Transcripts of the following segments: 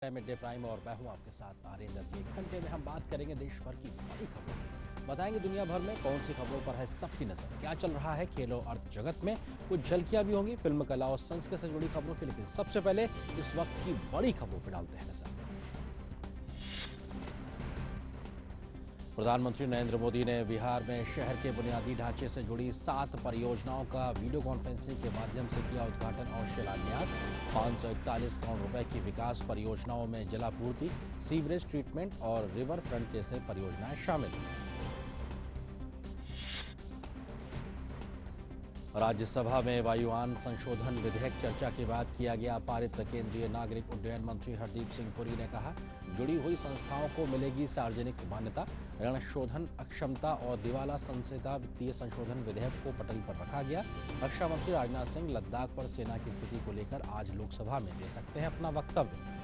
Mid day prime और मैं हूं आपके साथ आर्यन। एक घंटे में हम बात करेंगे देश भर की बड़ी खबरों की। बताएंगे दुनिया भर में कौन सी खबरों पर है सबकी नजर, क्या चल रहा है खेल और अर्थ जगत में। कुछ झलकियां भी होंगी फिल्म, कला और संस्कृति से जुड़ी खबरों की, लेकिन सबसे पहले इस वक्त की बड़ी खबरों पर डालते हैं नजर। प्रधानमंत्री नरेंद्र मोदी ने बिहार में शहर के बुनियादी ढांचे से जुड़ी 7 परियोजनाओं का वीडियो कॉन्फ्रेंसिंग के माध्यम से किया उद्घाटन और शिलान्यास। 541 करोड़ रुपए की विकास परियोजनाओं में जलापूर्ति, सीवरेज ट्रीटमेंट और रिवर फ्रंट जैसे परियोजनाएं शामिल। राज्यसभा में वायुयान संशोधन विधेयक चर्चा के बाद किया गया पारित। केंद्रीय नागरिक उड्डयन मंत्री हरदीप सिंह पुरी ने कहा, जुड़ी हुई संस्थाओं को मिलेगी सार्वजनिक मान्यता। ऋण शोधन अक्षमता और दिवाला संहिता वित्तीय संशोधन विधेयक को पटल पर रखा गया। रक्षा मंत्री राजनाथ सिंह लद्दाख पर सेना की स्थिति को लेकर आज लोकसभा में दे सकते हैं अपना वक्तव्य।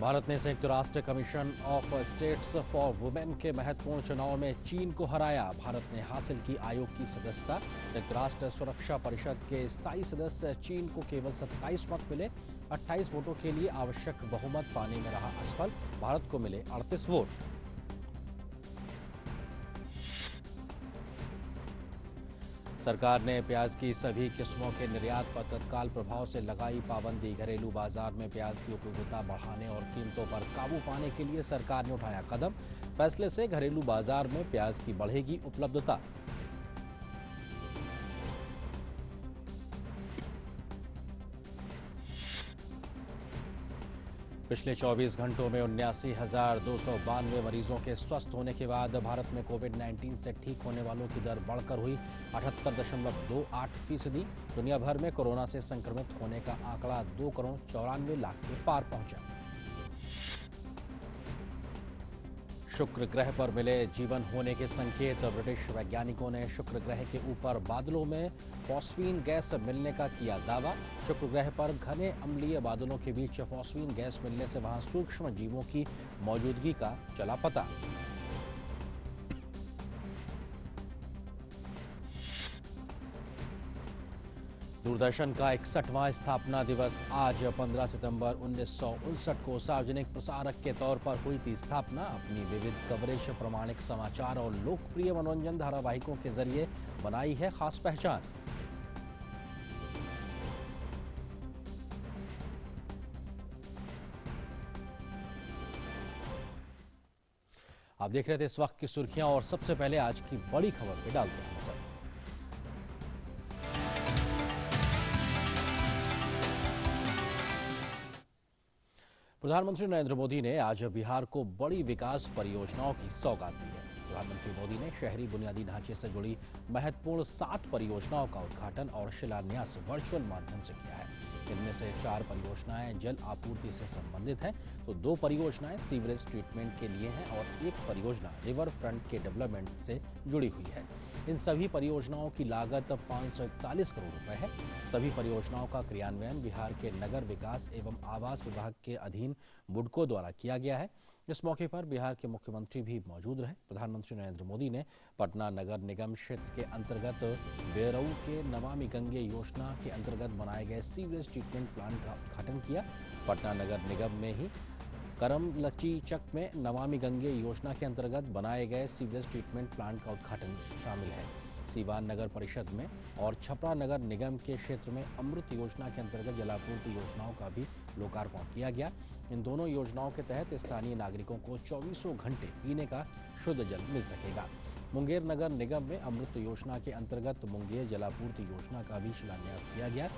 भारत ने संयुक्त राष्ट्र commission of states for women के महत्वपूर्ण चुनाव में चीन को हराया। भारत ने हासिल की आयोग की सदस्यता। संयुक्त राष्ट्र सुरक्षा परिषद के स्थायी सदस्य चीन को केवल 27 मत मिले। 28 वोटों के लिए आवश्यक बहुमत पाने में रहा असफल। भारत को मिले 38 वोट। सरकार ने प्याज की सभी किस्मों के निर्यात पर तत्काल प्रभाव से लगाई पाबंदी। घरेलू बाजार में प्याज की उपलब्धता बढ़ाने और कीमतों पर काबू पाने के लिए सरकार ने उठाया कदम। फैसले से घरेलू बाजार में प्याज की बढ़ेगी उपलब्धता। पिछले 24 घंटों में 79,292 मरीजों के स्वस्थ होने के बाद भारत में कोविड-19 से ठीक होने वालों की दर बढ़कर हुई 78.28%। दुनिया भर में कोरोना से संक्रमित होने का आंकड़ा 2 करोड़ 94 लाख के पार पहुंचा। शुक्र ग्रह पर मिले जीवन होने के संकेत। ब्रिटिश वैज्ञानिकों ने शुक्र ग्रह के ऊपर बादलों में फॉस्फीन गैस मिलने का किया दावा। शुक्र ग्रह पर घने अम्लीय बादलों के बीच फॉस्फीन गैस मिलने से वहां सूक्ष्म जीवों की मौजूदगी का चला पता। दूरदर्शन का 61वां स्थापना दिवस आज 15 सितंबर 1959 को सार्वजनिक प्रसारक के तौर पर हुई थी स्थापना। अपनी विविध कवरेज, प्रामाणिक समाचार और लोकप्रिय मनोरंजन धारावाहिकों के जरिए बनाई है खास पहचान। आप देख रहे थे इस वक्त की सुर्खियां और सबसे पहले आज की बड़ी खबर पे डालते हैं नजर। प्रधानमंत्री नरेंद्र मोदी ने आज बिहार को बड़ी विकास परियोजनाओं की सौगात दी है। प्रधानमंत्री मोदी ने शहरी बुनियादी ढांचे से जुड़ी महत्वपूर्ण 7 परियोजनाओं का उद्घाटन और शिलान्यास वर्चुअल माध्यम से किया है। इनमें से 4 परियोजनाएं जल आपूर्ति से संबंधित हैं, तो 2 परियोजनाएं सीवरेज ट्रीटमेंट के लिए हैं और 1 परियोजना रिवर फ्रंट के डेवलपमेंट से जुड़ी हुई है। इन सभी परियोजनाओं की लागत 541 करोड़ रुपए है। सभी परियोजनाओं का क्रियान्वयन बिहार के नगर विकास एवं आवास विभाग के अधीन बुडको द्वारा किया गया है। इस मौके पर बिहार के मुख्यमंत्री भी मौजूद रहे। प्रधानमंत्री नरेंद्र मोदी ने पटना नगर निगम क्षेत्र के अंतर्गत बेरऊ के नमामि गंगे योजना के अंतर्गत बनाए गए सीवरेज ट्रीटमेंट प्लांट का उद्घाटन किया। पटना नगर निगम में ही करमलचीचक में नमामि गंगे योजना के अंतर्गत बनाए गए सीवरेज ट्रीटमेंट प्लांट का उद्घाटन शामिल है। सीवान नगर परिषद में और छपरा नगर निगम के क्षेत्र में अमृत योजना के अंतर्गत जलापूर्ति योजनाओं का भी लोकार्पण किया गया। इन दोनों योजनाओं के तहत स्थानीय नागरिकों को 24 घंटे पीने का शुद्ध जल मिल सकेगा। मुंगेर नगर निगम में अमृत योजना के अंतर्गत मुंगेर जलापूर्ति योजना का भी शिलान्यास किया गया।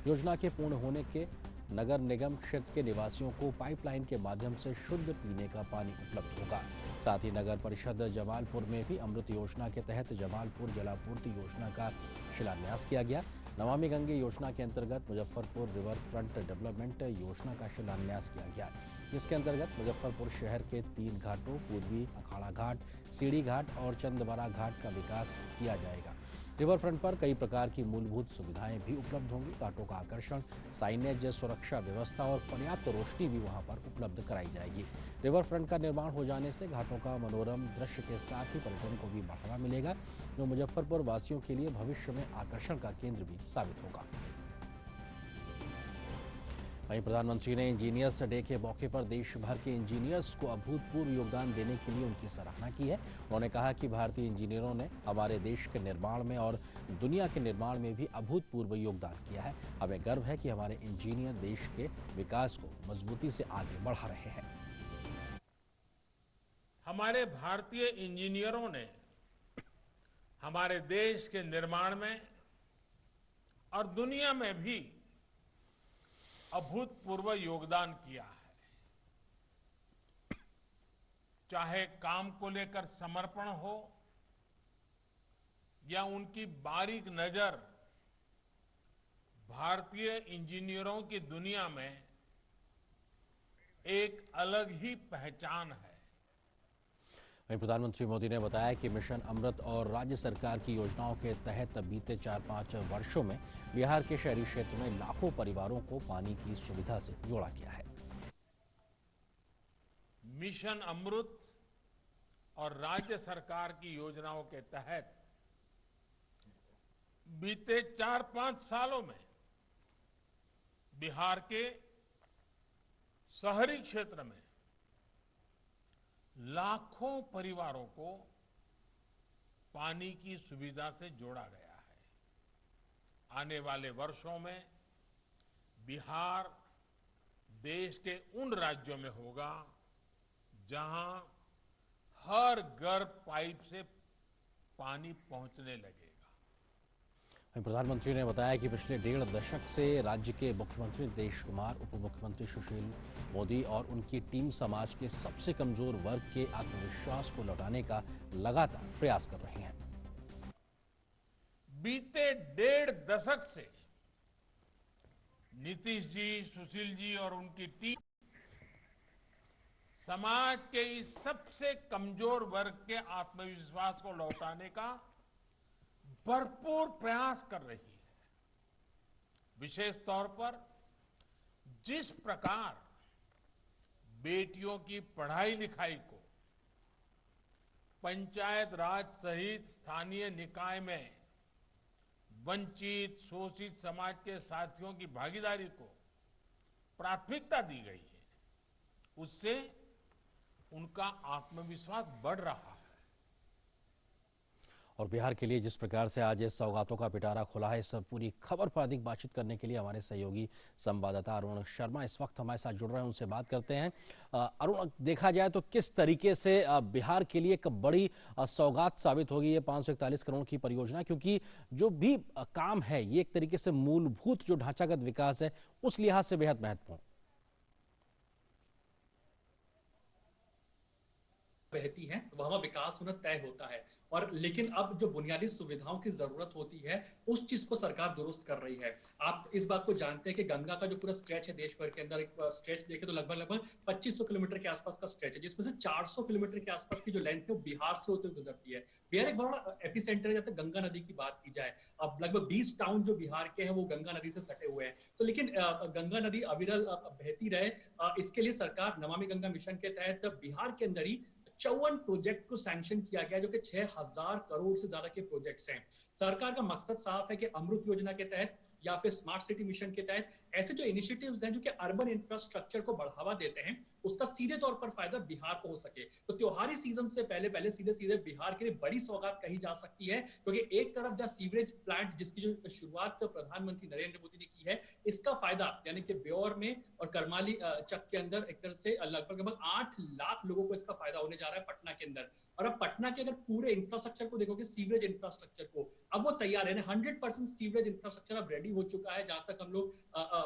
योजना के पूर्ण होने के नगर निगम क्षेत्र के निवासियों को पाइपलाइन के माध्यम से शुद्ध पीने का पानी उपलब्ध होगा। साथ ही नगर परिषद जमालपुर में भी अमृत योजना के तहत जमालपुर जलापूर्ति योजना का शिलान्यास किया गया। नमामि गंगे योजना के अंतर्गत मुजफ्फरपुर रिवर फ्रंट डेवलपमेंट योजना का शिलान्यास किया गया, जिसके अंतर्गत मुजफ्फरपुर शहर के 3 घाटों पूर्वी अखाड़ा घाट, सीढ़ी घाट और चंदबरा घाट का विकास किया जाएगा। रिवर फ्रंट पर कई प्रकार की मूलभूत सुविधाएं भी उपलब्ध होंगी। घाटों का आकर्षण, साइनेज, सुरक्षा व्यवस्था और पर्याप्त रोशनी भी वहां पर उपलब्ध कराई जाएगी। रिवर फ्रंट का निर्माण हो जाने से घाटों का मनोरम दृश्य के साथ ही पर्यटन को भी बढ़ावा मिलेगा, जो मुजफ्फरपुर वासियों के लिए भविष्य में आकर्षण का केंद्र भी साबित होगा। वहीं प्रधानमंत्री ने इंजीनियर्स डे के मौके पर देश भर के इंजीनियर्स को अभूतपूर्व योगदान देने के लिए उनकी सराहना की है। उन्होंने कहा कि भारतीय इंजीनियरों ने हमारे देश के निर्माण में और दुनिया के निर्माण में भी अभूतपूर्व योगदान किया है। हमें गर्व है कि हमारे इंजीनियर देश के विकास को मजबूती से आगे बढ़ा रहे हैं। हमारे भारतीय इंजीनियरों ने हमारे देश के निर्माण में और दुनिया में भी अभूतपूर्व योगदान किया है। चाहे काम को लेकर समर्पण हो या उनकी बारीक नजर भारतीय इंजीनियरों की दुनिया में एक अलग ही पहचान है। वहीं प्रधानमंत्री मोदी ने बताया कि मिशन अमृत और राज्य सरकार की योजनाओं के तहत बीते 4-5 वर्षों में बिहार के शहरी क्षेत्र में लाखों परिवारों को पानी की सुविधा से जोड़ा गया है। मिशन अमृत और राज्य सरकार की योजनाओं के तहत बीते 4-5 सालों में बिहार के शहरी क्षेत्र में लाखों परिवारों को पानी की सुविधा से जोड़ा गया है। आने वाले वर्षों में बिहार देश के उन राज्यों में होगा जहां हर घर पाइप से पानी पहुंचने लगेगा। प्रधानमंत्री ने बताया कि पिछले 1.5 दशक से राज्य के मुख्यमंत्री नीतीश कुमार, उप मुख्यमंत्री सुशील मोदी और उनकी टीम समाज के सबसे कमजोर वर्ग के आत्मविश्वास को लौटाने का लगातार प्रयास कर रहे हैं। बीते 1.5 दशक से नीतीश जी, सुशील जी और उनकी टीम समाज के इस सबसे कमजोर वर्ग के आत्मविश्वास को लौटाने का भरपूर प्रयास कर रही है। विशेष तौर पर जिस प्रकार बेटियों की पढ़ाई लिखाई को पंचायत राज सहित स्थानीय निकाय में वंचित, शोषित समाज के साथियों की भागीदारी को प्राथमिकता दी गई है, उससे उनका आत्मविश्वास बढ़ रहा है। और बिहार के लिए जिस प्रकार से आज इस सौगातों का पिटारा खुला है, इस पूरी खबर पर अधिक बातचीत करने के लिए हमारे सहयोगी संवाददाता अरुण शर्मा इस वक्त हमारे साथ जुड़ रहे हैं। उनसे बात करते हैं। अरुण, देखा जाए तो किस तरीके से बिहार के लिए एक बड़ी सौगात साबित होगी ये 541 करोड़ की परियोजना, क्योंकि जो भी काम है ये एक तरीके से मूलभूत जो ढांचागत विकास है उस लिहाज से बेहद महत्वपूर्ण बहती है, वहां विकास होना तय होता है। और लेकिन अब जो बुनियादी सुविधाओं की जरूरत होती है उस चीज को सरकार दुरुस्त कर रही है। आप इस बात को जानते हैं कि गंगा का जो पूरा स्ट्रेच है देश भर के अंदर, एक स्ट्रेच देखे तो लगभग 2500 किलोमीटर के आसपास का स्ट्रेच है, जिसमें से 400 किलोमीटर के आसपास की जो लेंथ है वो बिहार से होते हुए गुजरती है। बिहार एक बड़ा एपिसेंटर है जब तक गंगा नदी की बात की जाए। अब लगभग 20 टाउन जो बिहार के हैं वो गंगा नदी से सटे हुए हैं। तो लेकिन गंगा नदी अविरल बहती रहे, इसके लिए सरकार नमामि गंगा मिशन के तहत बिहार के अंदर ही 54 प्रोजेक्ट को सैंक्शन किया गया, जो कि 6000 करोड़ से ज्यादा के प्रोजेक्ट्स हैं। सरकार का मकसद साफ है कि अमृत योजना के तहत या फिर स्मार्ट सिटी मिशन के तहत ऐसे जो इनिशिएटिव्स हैं जो कि अर्बन इंफ्रास्ट्रक्चर को बढ़ावा देते हैं, उसका सीधे तौर पर फायदा बिहार को हो सके। तो त्योहारी सीजन से पहले सीधे बिहार के लिए बड़ी सौगात कही जा सकती है, क्योंकि एक तरफ जहां सीवरेज प्लांट जिसकी जो शुरुआत प्रधानमंत्री नरेंद्र मोदी ने की है, इसका फायदा यानी कि ब्योर में और करमाली चक के अंदर एक तरह से लगभग 8 लाख लोगों को इसका फायदा होने जा रहा है पटना के अंदर। और अब पटना के अगर पूरे इंफ्रास्ट्रक्चर को देखोगे, सीवरेज इंफ्रास्ट्रक्चर को, अब वो तैयार है, 100% सीवरेज इंफ्रास्ट्रक्चर अब रेडी हो चुका है जहां तक हम लोग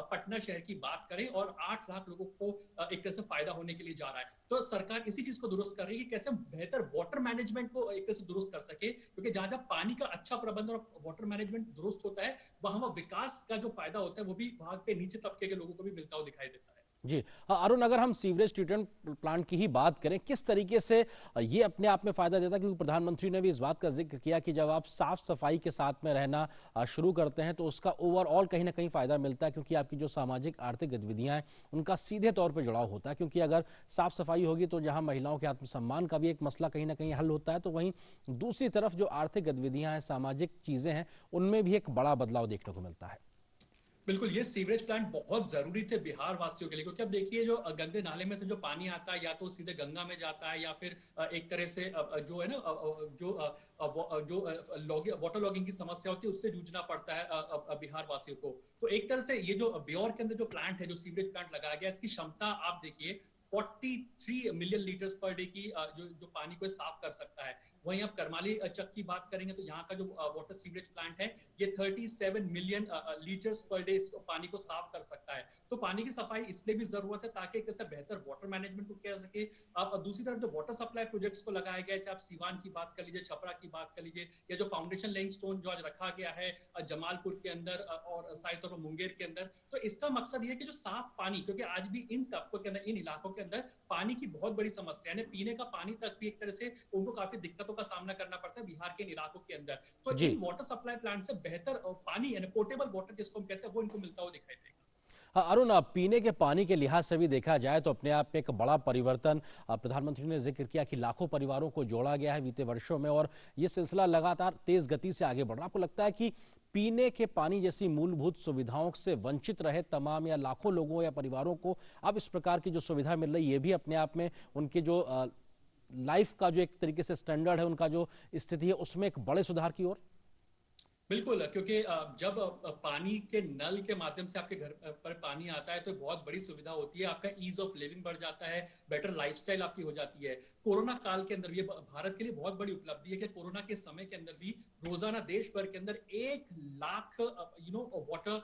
पटना शहर की बात करें, और 8 लाख लोगों को एक तरह से फायदा होने के लिए जा रहा है। तो सरकार इसी चीज को दुरुस्त कर रही है कि कैसे बेहतर वाटर मैनेजमेंट को एक तरह से दुरुस्त कर सके, क्योंकि जहां जहां पानी का अच्छा प्रबंधन और वाटर मैनेजमेंट दुरुस्त होता है, वहां विकास का जो फायदा होता है वो भी वहां पे नीचे तबके के लोगों को भी मिलता हुआ दिखाई देता है। जी। अरुण, अगर हम सीवरेज ट्रीटमेंट प्लांट की ही बात करें, किस तरीके से ये अपने आप में फायदा देता है? क्योंकि प्रधानमंत्री ने भी इस बात का जिक्र किया कि जब आप साफ सफाई के साथ में रहना शुरू करते हैं तो उसका ओवरऑल कहीं ना कहीं फायदा मिलता है, क्योंकि आपकी जो सामाजिक आर्थिक गतिविधियां हैं उनका सीधे तौर पर जुड़ाव होता है। क्योंकि अगर साफ सफाई होगी तो जहां महिलाओं के आत्मसम्मान का भी एक मसला कहीं ना कहीं हल होता है, तो वहीं दूसरी तरफ जो आर्थिक गतिविधियां हैं, सामाजिक चीजें हैं, उनमें भी एक बड़ा बदलाव देखने को मिलता है। बिल्कुल, ये सीवरेज प्लांट बहुत जरूरी थे बिहार वासियों के लिए, क्योंकि अब देखिए जो गंदे नाले में से जो पानी आता है या तो सीधे गंगा में जाता है या फिर एक तरह से जो है ना जो वाटर लॉगिंग की समस्या होती है उससे जूझना पड़ता है बिहार वासियों को। तो एक तरह से ये जो ब्योर के अंदर जो प्लांट है, जो सीवरेज प्लांट लगाया गया, इसकी क्षमता आप देखिए 43 मिलियन लीटर्स पर डे की जो पानी को साफ कर सकता है। वहीं आप करमाली चक की बात करेंगे तो यहाँ का जो वाटर सीवरेज प्लांट है ये 37 मिलियन लीटर्स पर डे इस पानी को साफ कर सकता है। तो पानी की सफाई इसलिए भी जरूरत है ताकि एक बेहतर वाटर मैनेजमेंट को किया जा सके। आप दूसरी तरफ जो वाटर सप्लाई प्रोजेक्ट्स को लगाया गया है, चाहे आप सीवान की बात कर लीजिए, छपरा की बात कर लीजिए, या जो फाउंडेशन लेइंग स्टोन जो आज रखा गया है जमालपुर के अंदर और साइड तौर पर मुंगेर के अंदर, तो इसका मकसद ये है कि जो साफ पानी, क्योंकि आज भी इन तबकों के अंदर, इन इलाकों के अंदर पानी की बहुत बड़ी समस्या है, पीने का पानी तक भी एक तरह से उनको काफी दिक्कतों का सामना करना पड़ता है बिहार के इन इलाकों के अंदर। तो जी। इन वाटर सप्लाई प्लांट से बेहतर पानी यानी पोर्टेबल वाटर जिसको हम कहते हैं वो इनको मिलता हुआ दिखाई देगा। अरुण, पीने के पानी के लिहाज से भी देखा जाए तो अपने आप में एक बड़ा परिवर्तन प्रधानमंत्री ने जिक्र किया कि लाखों परिवारों को जोड़ा गया है बीते वर्षों में, और ये सिलसिला लगातार तेज गति से आगे बढ़ रहा है। आपको लगता है कि पीने के पानी जैसी मूलभूत सुविधाओं से वंचित रहे तमाम या लाखों लोगों या परिवारों को अब इस प्रकार की जो सुविधा मिल रही है, ये भी अपने आप में उनके जो लाइफ का जो एक तरीके से स्टैंडर्ड है, उनका जो स्थिति है, उसमें एक बड़े सुधार की ओर? बिल्कुल, क्योंकि जब पानी के नल के माध्यम से आपके घर पर पानी आता है तो बहुत बड़ी सुविधा होती है, आपका ईज ऑफ लिविंग बढ़ जाता है, बेटर लाइफस्टाइल आपकी हो जाती है। कोरोना काल के अंदर ये भारत के लिए बहुत बड़ी उपलब्धि है कि कोरोना के समय के अंदर भी रोजाना देश भर के अंदर 1 लाख वाटर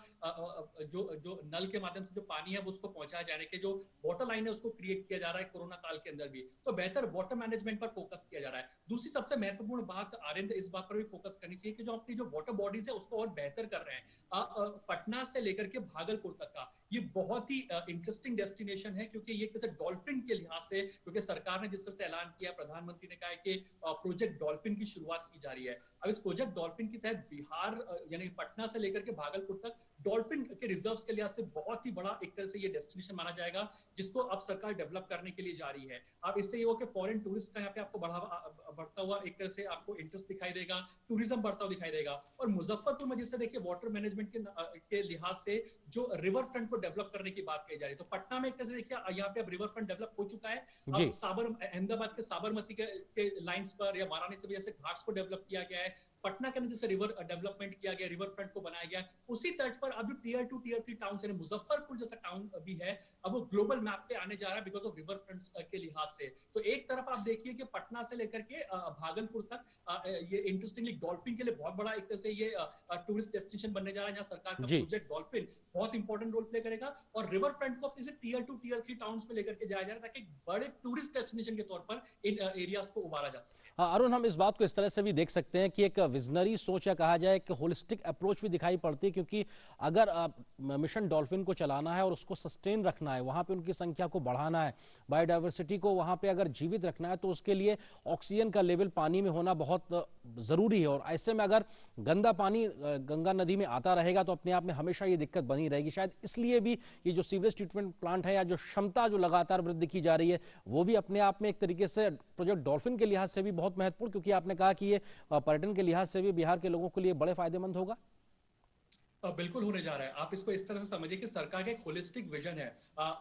जो जो नल के माध्यम से जो पानी है वो उसको पहुंचाया जाने के जो वाटर लाइन है उसको क्रिएट किया जा रहा है कोरोना काल के अंदर भी। तो बेहतर वाटर मैनेजमेंट पर फोकस किया जा रहा है। दूसरी सबसे महत्वपूर्ण बात आर्यन इस बात पर भी फोकस करनी चाहिए कि जो अपनी जो वाटर बॉडीज है उसको और बेहतर कर रहे हैं। पटना से लेकर के भागलपुर तक का ये बहुत ही इंटरेस्टिंग डेस्टिनेशन है, क्योंकि ये जैसे डॉल्फिन के लिहाज से, क्योंकि सरकार ने जिस तरह से ऐलान किया, प्रधानमंत्री ने कहा है कि प्रोजेक्ट डॉल्फिन की शुरुआत की जा रही है। अब इस प्रोजेक्ट डॉल्फिन के तहत बिहार यानी पटना से लेकर के भागलपुर तक डॉल्फिन के रिजर्व्स के लिहाज से बहुत ही बड़ा एक तरह से ये डेस्टिनेशन माना जाएगा, जिसको अब सरकार डेवलप करने के लिए जा रही है। अब इससे ये हो कि फॉरेन टूरिस्ट का यहाँ पे आपको बढ़ता हुआ एक तरह से आपको इंटरेस्ट दिखाई देगा, टूरिज्म बढ़ता हुआ दिखाई देगा। और मुजफ्फरपुर में जिससे देखिए वाटर मैनेजमेंट के लिहाज से जो रिवर फ्रंट को डेवलप करने की बात कही जा रही है, तो पटना में एक तरह से देखिए यहाँ पे अब रिवर फ्रंट डेवलप हो चुका है। अब अहमदाबाद के साबरमती के लाइंस पर या वाराणसी में जैसे घाट्स को डेवलप किया गया है, पटना के अंदर जैसे रिवर डेवलपमेंट किया गया, रिवर फ्रंट को बनाया गया, उसी तर्ज पर अब टीयर 2 टीयर 3 टाउन यानी मुजफ्फरपुर जैसा टाउन भी है, अब वो ग्लोबल मैप पे आने जा रहा है बिकॉज ऑफ रिवर फ्रंट्स के लिहाज से। तो एक तरफ आप देखिए कि पटना से लेकर के भागलपुर तक ये इंटरेस्टिंगली डॉल्फिन के लिए बहुत बड़ा एक तरह से ये टूरिस्ट डेस्टिनेशन बनने जा रहा है, जहां सरकार का प्रोजेक्ट डॉल्फिन बहुत इंपॉर्टेंट रोल प्ले करेगा। और रिवर फ्रंट को अपने टीयर 2 टीयर 3 टाउन्स पे लेकर के जाया जा रहा है ताकि बड़े टूरिस्ट डेस्टिनेशन के तौर पर इन एरियाज को उभारा जा सके। अरुण, हम इस बात को इस तरह से भी देख सकते हैं कि एक विजनरी सोच या कहा जाए कि होलिस्टिक अप्रोच भी दिखाई पड़ती है, क्योंकि अगर मिशन डॉल्फिन को चलाना है और उसको सस्टेन रखना है, वहां पे उनकी संख्या को बढ़ाना है, बायोडायवर्सिटी को वहां पे अगर जीवित रखना है, तो उसके लिए ऑक्सीजन का लेवल पानी में होना बहुत जरूरी है। और ऐसे में अगर गंदा पानी गंगा नदी में आता रहेगा तो अपने आप में हमेशा ये दिक्कत बनी रहेगी। शायद इसलिए भी ये जो सीवरेज ट्रीटमेंट प्लांट है या जो क्षमता जो लगातार वृद्धि की जा रही है, वो भी अपने आप में एक तरीके से प्रोजेक्ट डॉल्फिन के लिहाज से भी बहुत महत्वपूर्ण, क्योंकि आपने कहा कि ये पर्यटन के लिहाज से भी बिहार के लोगों के लिए बड़े फायदेमंद होगा। बिल्कुल होने जा रहा है। आप इसको इस तरह से समझिए कि सरकार का एक होलिस्टिक विजन है।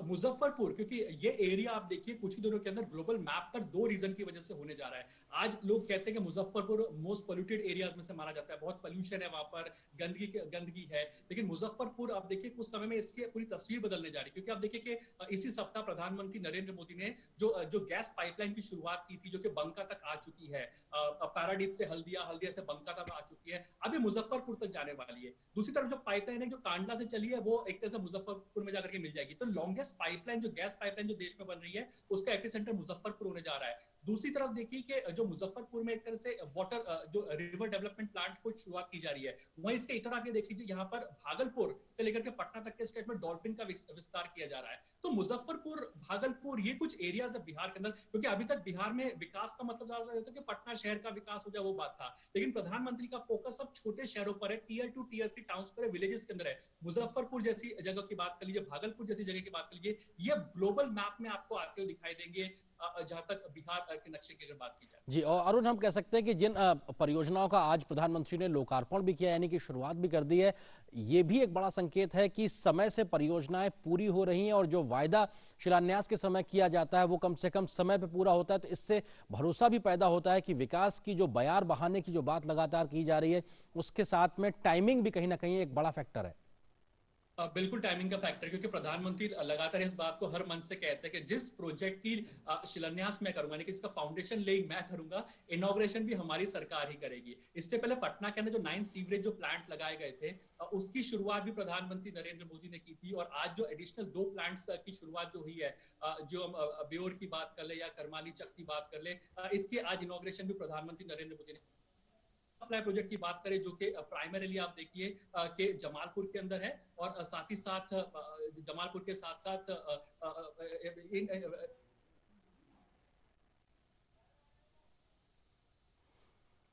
मुजफ्फरपुर, क्योंकि ये एरिया आप देखिए कुछ ही दिनों के अंदर ग्लोबल मैप पर 2 रीजन की वजह से होने जा रहा है। आज लोग कहते हैं कि मुजफ्फरपुर मोस्ट पोल्यूटेड एरियाज में से माना जाता है, बहुत पोल्यूशन है वहां पर, गंदगी है। लेकिन मुजफ्फरपुर आप देखिए कुछ समय में इसकी पूरी तस्वीर बदलने जा रही है, क्योंकि आप देखिए कि इसी सप्ताह प्रधानमंत्री नरेंद्र मोदी ने जो गैस पाइपलाइन की शुरुआत की थी, जो कि बंका तक आ चुकी है, पैराडीप से हल्दिया से बंका तक आ चुकी है, अभी मुजफ्फरपुर तक जाने वाली है। दूसरी तरफ जो पाइपलाइन है जो कांडला से चली है वो एक तरह से मुजफ्फरपुर में जाकर के मिल जाएगी। तो लॉन्गेस्ट पाइपलाइन जो गैस पाइपलाइन जो देश में बन रही है उसका एपिसेंटर मुजफ्फरपुर होने जा रहा है। दूसरी तरफ देखिए कि जो मुजफ्फरपुर में एक तरह से वाटर जो रिवर डेवलपमेंट प्लांट को शुरुआत की जा रही है, वहीं इसके इतर आगे देख लीजिए यहाँ पर भागलपुर से लेकर के पटना तक के स्टेट में डॉल्फिन का विस्तार किया जा रहा है। तो मुजफ्फरपुर, भागलपुर, ये कुछ एरियाज है बिहार के अंदर, क्योंकि अभी तक बिहार में विकास का मतलब ज्यादा होता है कि पटना शहर का विकास हो जाए, वो बात था। लेकिन प्रधानमंत्री का फोकस अब छोटे शहरों पर है, टियर 2 टियर 3 टाउन्स पर है, विलेजेस के अंदर है। मुजफ्फरपुर जैसी जगह की बात कर लीजिए, भागलपुर जैसी जगह की बात कर लीजिए, ये ग्लोबल मैप में आपको आते हुए दिखाई देंगे जहां तक बिहार के नक्शे की अगर बात की जाए। जी, और अरुण, हम कह सकते हैं कि जिन परियोजनाओं का आज प्रधानमंत्री ने लोकार्पण भी किया, यानी कि शुरुआत भी कर दी है, ये भी एक बड़ा संकेत है कि समय से परियोजनाएं पूरी हो रही हैं और जो वायदा शिलान्यास के समय किया जाता है वो कम से कम समय पे पूरा होता है। तो इससे भरोसा भी पैदा होता है कि विकास की जो बयार बहाने की जो बात लगातार की जा रही है, उसके साथ में टाइमिंग भी कहीं ना कहीं एक बड़ा फैक्टर है। बिल्कुल टाइमिंग का फैक्टर, क्योंकि प्रधानमंत्री लगातार इस बात को हर मन से कहते हैं कि जिस प्रोजेक्ट की शिलान्यास मैं करूंगा, यानी कि जिसका फाउंडेशन लेइंग मैं करूंगा, इनॉग्रेशन भी हमारी सरकार ही करेगी। इससे पहले पटना के अंदर जो 9 सीवरेज जो प्लांट लगाए गए थे, उसकी शुरुआत भी प्रधानमंत्री नरेंद्र मोदी ने की थी। और आज जो एडिशनल 2 प्लांट्स की शुरुआत जो हुई है, जो हम ब्योर की बात कर ले या करमाली चक की बात कर ले, इसके आज इनॉग्रेशन भी प्रधानमंत्री नरेंद्र मोदी ने। अप्लाई प्रोजेक्ट की बात करें, जो कि प्राइमरीली आप देखिए कि जमालपुर के अंदर है, और साथ ही साथ जमालपुर के साथ साथ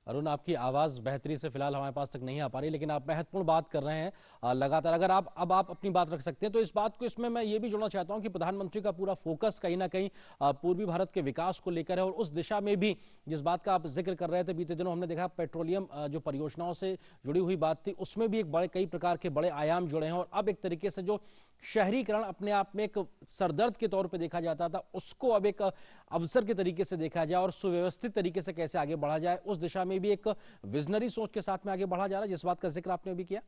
अरुण, आपकी आवाज बेहतरी से फिलहाल हमारे पास तक नहीं आ पा रही, लेकिन आप महत्वपूर्ण बात कर रहे हैं लगातार। अगर आप अपनी बात रख सकते हैं तो इस बात को इसमें मैं ये भी जोड़ना चाहता हूं कि प्रधानमंत्री का पूरा फोकस कहीं ना कहीं पूर्वी भारत के विकास को लेकर है, और उस दिशा में भी जिस बात का आप जिक्र कर रहे थे, बीते दिनों हमने देखा पेट्रोलियम जो परियोजनाओं से जुड़ी हुई बात थी, उसमें भी एक बड़े कई प्रकार के बड़े आयाम जुड़े हैं। और अब एक तरीके से जो शहरीकरण अपने आप में एक सरदर्द के तौर पे देखा जाता था, उसको अब एक अवसर के तरीके से देखा जाए और सुव्यवस्थित तरीके से कैसे आगे बढ़ा जाए, उस दिशा में भी एक विजनरी सोच के साथ में आगे बढ़ा जा रहा है, जिस बात का जिक्र आपने अभी किया।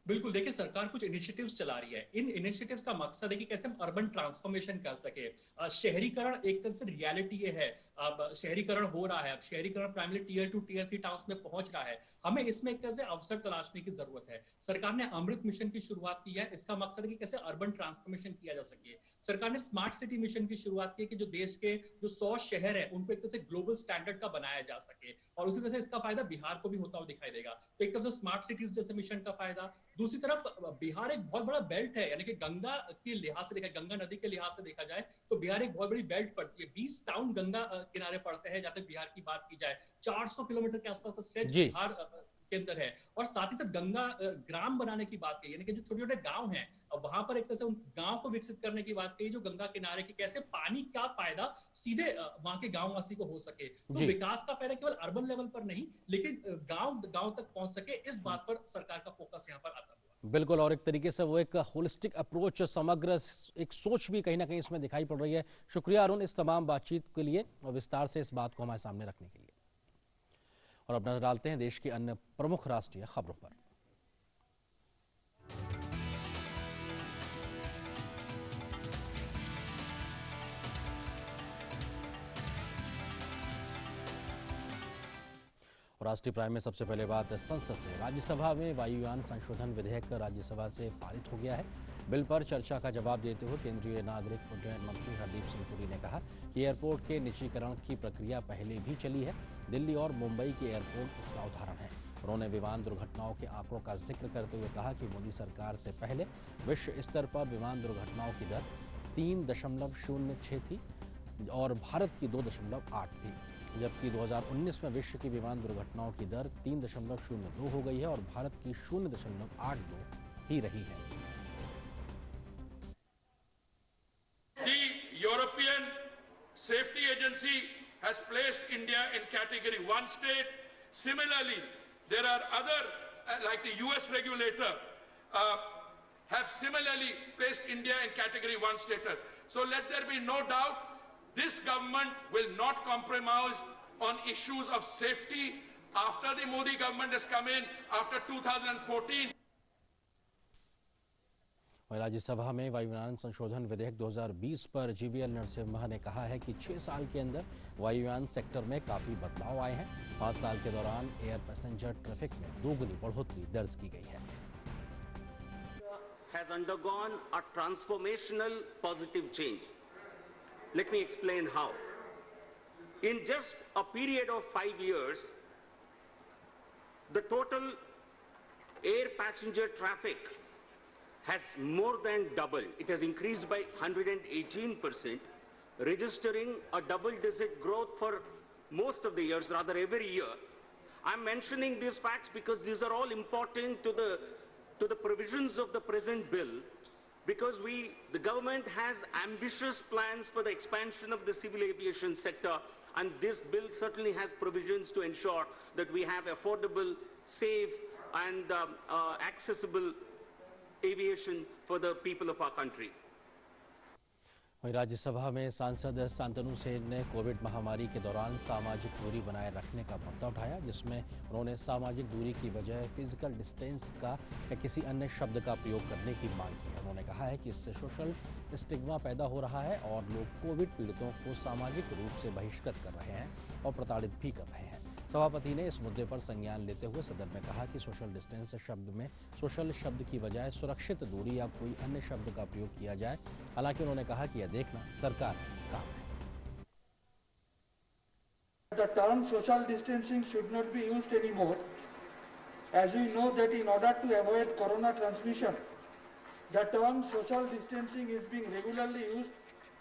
बिल्कुल, देखिए सरकार कुछ इनिशिएटिव्स चला रही है। इन इनिशिएटिव्स का मकसद है कि कैसे हम अर्बन ट्रांसफॉर्मेशन कर सके। शहरीकरण एक तरह से रियलिटी ये है, अब शहरीकरण हो रहा है, अब शहरीकरण प्राइमरी टियर 2 टियर 3 टाउन्स में पहुंच रहा है। हमें इसमें एक तरह से अवसर तलाशने की जरूरत है। सरकार ने अमृत मिशन की शुरुआत की है, इसका मकसद है कि कैसे अर्बन ट्रांसफॉर्मेशन किया जा सके। सरकार ने स्मार्ट सिटी मिशन की शुरुआत की कि जो देश के जो 100 शहर है उनको एक तरह से ग्लोबल स्टैंडर्ड का बनाया जा सके, और उसी तरह से इसका फायदा बिहार को भी होता हुआ दिखाई देगा। तो एक तरफ से स्मार्ट सिटीज जैसे मिशन का फायदा, दूसरी तरफ बिहार एक बहुत बड़ा बेल्ट है, यानी कि गंगा के लिहाज से देखा, गंगा नदी के लिहाज से देखा जाए तो बिहार एक बहुत बड़ी बेल्ट पड़ती है। 20 टाउन गंगा किनारे पड़ते हैं जहां तक बिहार की बात की जाए। 400 किलोमीटर के आसपास का स्ट्रेच बिहार के अंदर है। और साथ ही साथ गंगा ग्राम बनाने की बात की, यानी कि जो छोटे छोटे गांव हैं, वहां पर एक तरह से उन गांव को विकसित करने की बात कही, जो गंगा किनारे की, कैसे पानी का फायदा सीधे वहां के गांववासी को हो सके। तो विकास का फायदा केवल अर्बन लेवल पर नहीं, लेकिन गांव गांव तक पहुंच सके, इस बात पर सरकार का फोकस यहाँ पर आता है। बिल्कुल, और एक तरीके से वो एक होलिस्टिक अप्रोच, समग्र एक सोच भी कहीं ना कहीं इसमें दिखाई पड़ रही है। शुक्रिया अरुण इस तमाम बातचीत के लिए और विस्तार से इस बात को हमारे सामने रखने के लिए। और अब नजर डालते हैं देश की अन्य प्रमुख राष्ट्रीय खबरों पर। राष्ट्रीय प्राइम में सबसे पहले बात संसद से। राज्यसभा में वायुयान संशोधन विधेयक राज्यसभा से पारित हो गया है। बिल पर चर्चा का जवाब देते हुए केंद्रीय नागरिक उड्डयन मंत्री हरदीप सिंह पुरी ने कहा कि एयरपोर्ट के निजीकरण की प्रक्रिया पहले भी चली है। दिल्ली और मुंबई के एयरपोर्ट इसका उदाहरण है। उन्होंने विमान दुर्घटनाओं के आंकड़ों का जिक्र करते हुए कहा कि मोदी सरकार से पहले विश्व स्तर पर विमान दुर्घटनाओं की दर 3.06 थी और भारत की 2.8 थी, जबकि 2019 में विश्व की विमान दुर्घटनाओं की दर 3.02 हो गई है और भारत की 0.82 ही रही है। The European Safety Agency has placed India in category 1 state. Similarly, there are other, like the US regulator, have similarly placed India in category 1 status. So let there be no doubt, this government will not compromise on issues of safety after the Modi government has come in after 2014. Rajya Sabha में वायुयान संशोधन विधेयक 2020 पर GVL Narasimha ने कहा है कि 6 साल के अंदर वायुयान सेक्टर में काफी बदलाव आए हैं। 5 साल के दौरान एयर पैसेंजर ट्रैफिक में दोगुनी बढ़ोतरी दर्ज की गई है। Has undergone a transformational positive change. Let me explain how. In just a period of 5 years, the total air passenger traffic has more than doubled. It has increased by 118%, registering a double-digit growth for most of the years, rather every year. I'm mentioning these facts because these are all important to the provisions of the present bill, because the government has ambitious plans for the expansion of the civil aviation sector, and this bill certainly has provisions to ensure that we have affordable, safe, and accessible aviation for the people of our country. वहीं राज्यसभा में सांसद शांतनु सेन ने Covid महामारी के दौरान सामाजिक दूरी बनाए रखने का मुद्दा उठाया, जिसमें उन्होंने सामाजिक दूरी की बजाय फिजिकल डिस्टेंस का या किसी अन्य शब्द का प्रयोग करने की मांग की। उन्होंने कहा है कि इससे सोशल स्टिग्मा पैदा हो रहा है और लोग कोविड पीड़ितों को सामाजिक रूप से बहिष्कृत कर रहे हैं और प्रताड़ित भी कर रहे हैं। सभापति ने इस मुद्दे पर संज्ञान लेते हुए सदन में कहा कि सोशल डिस्टेंस शब्द में सोशल शब्द की बजाय सुरक्षित दूरी या कोई अन्य शब्द का प्रयोग किया जाए। हालांकि उन्होंने कहा कि यह देखना सरकार का काम है। The term social distancing should not be used anymore, as we know that in order to avoid corona transmission, the term social distancing is being regularly used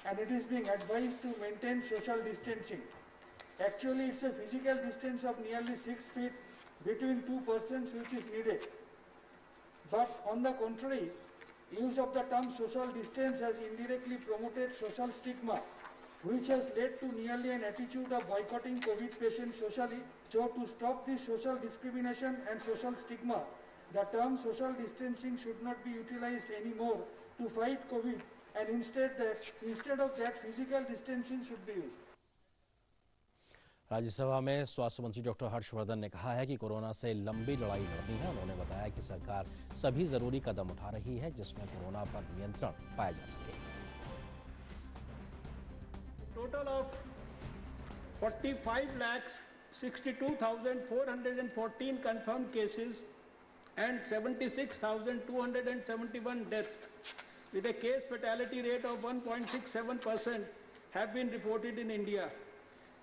and it is being advised to maintain social distancing. Actually, it's a physical distance of nearly 6 feet between two persons which is needed. But on the contrary, use of the term social distance has indirectly promoted social stigma, which has led to nearly an attitude of boycotting COVID patients socially. So to stop this social discrimination and social stigma, the term social distancing should not be utilized anymore to fight COVID, and instead of that, physical distancing should be used. Rajya Sabha में स्वास्थ्य मंत्री doctor Harshvardhan ने कहा है कि corona से लंबी लड़ाई लड़नी है। उन्होंने बताया कि सरकार सभी जरूरी कदम उठा रही है जिसमें कोरोना पर नियंत्रण पाया जा सके। Total of 45,62,414 confirmed cases and 76,271 deaths, with a case fatality rate of 1.67%, have been reported in India.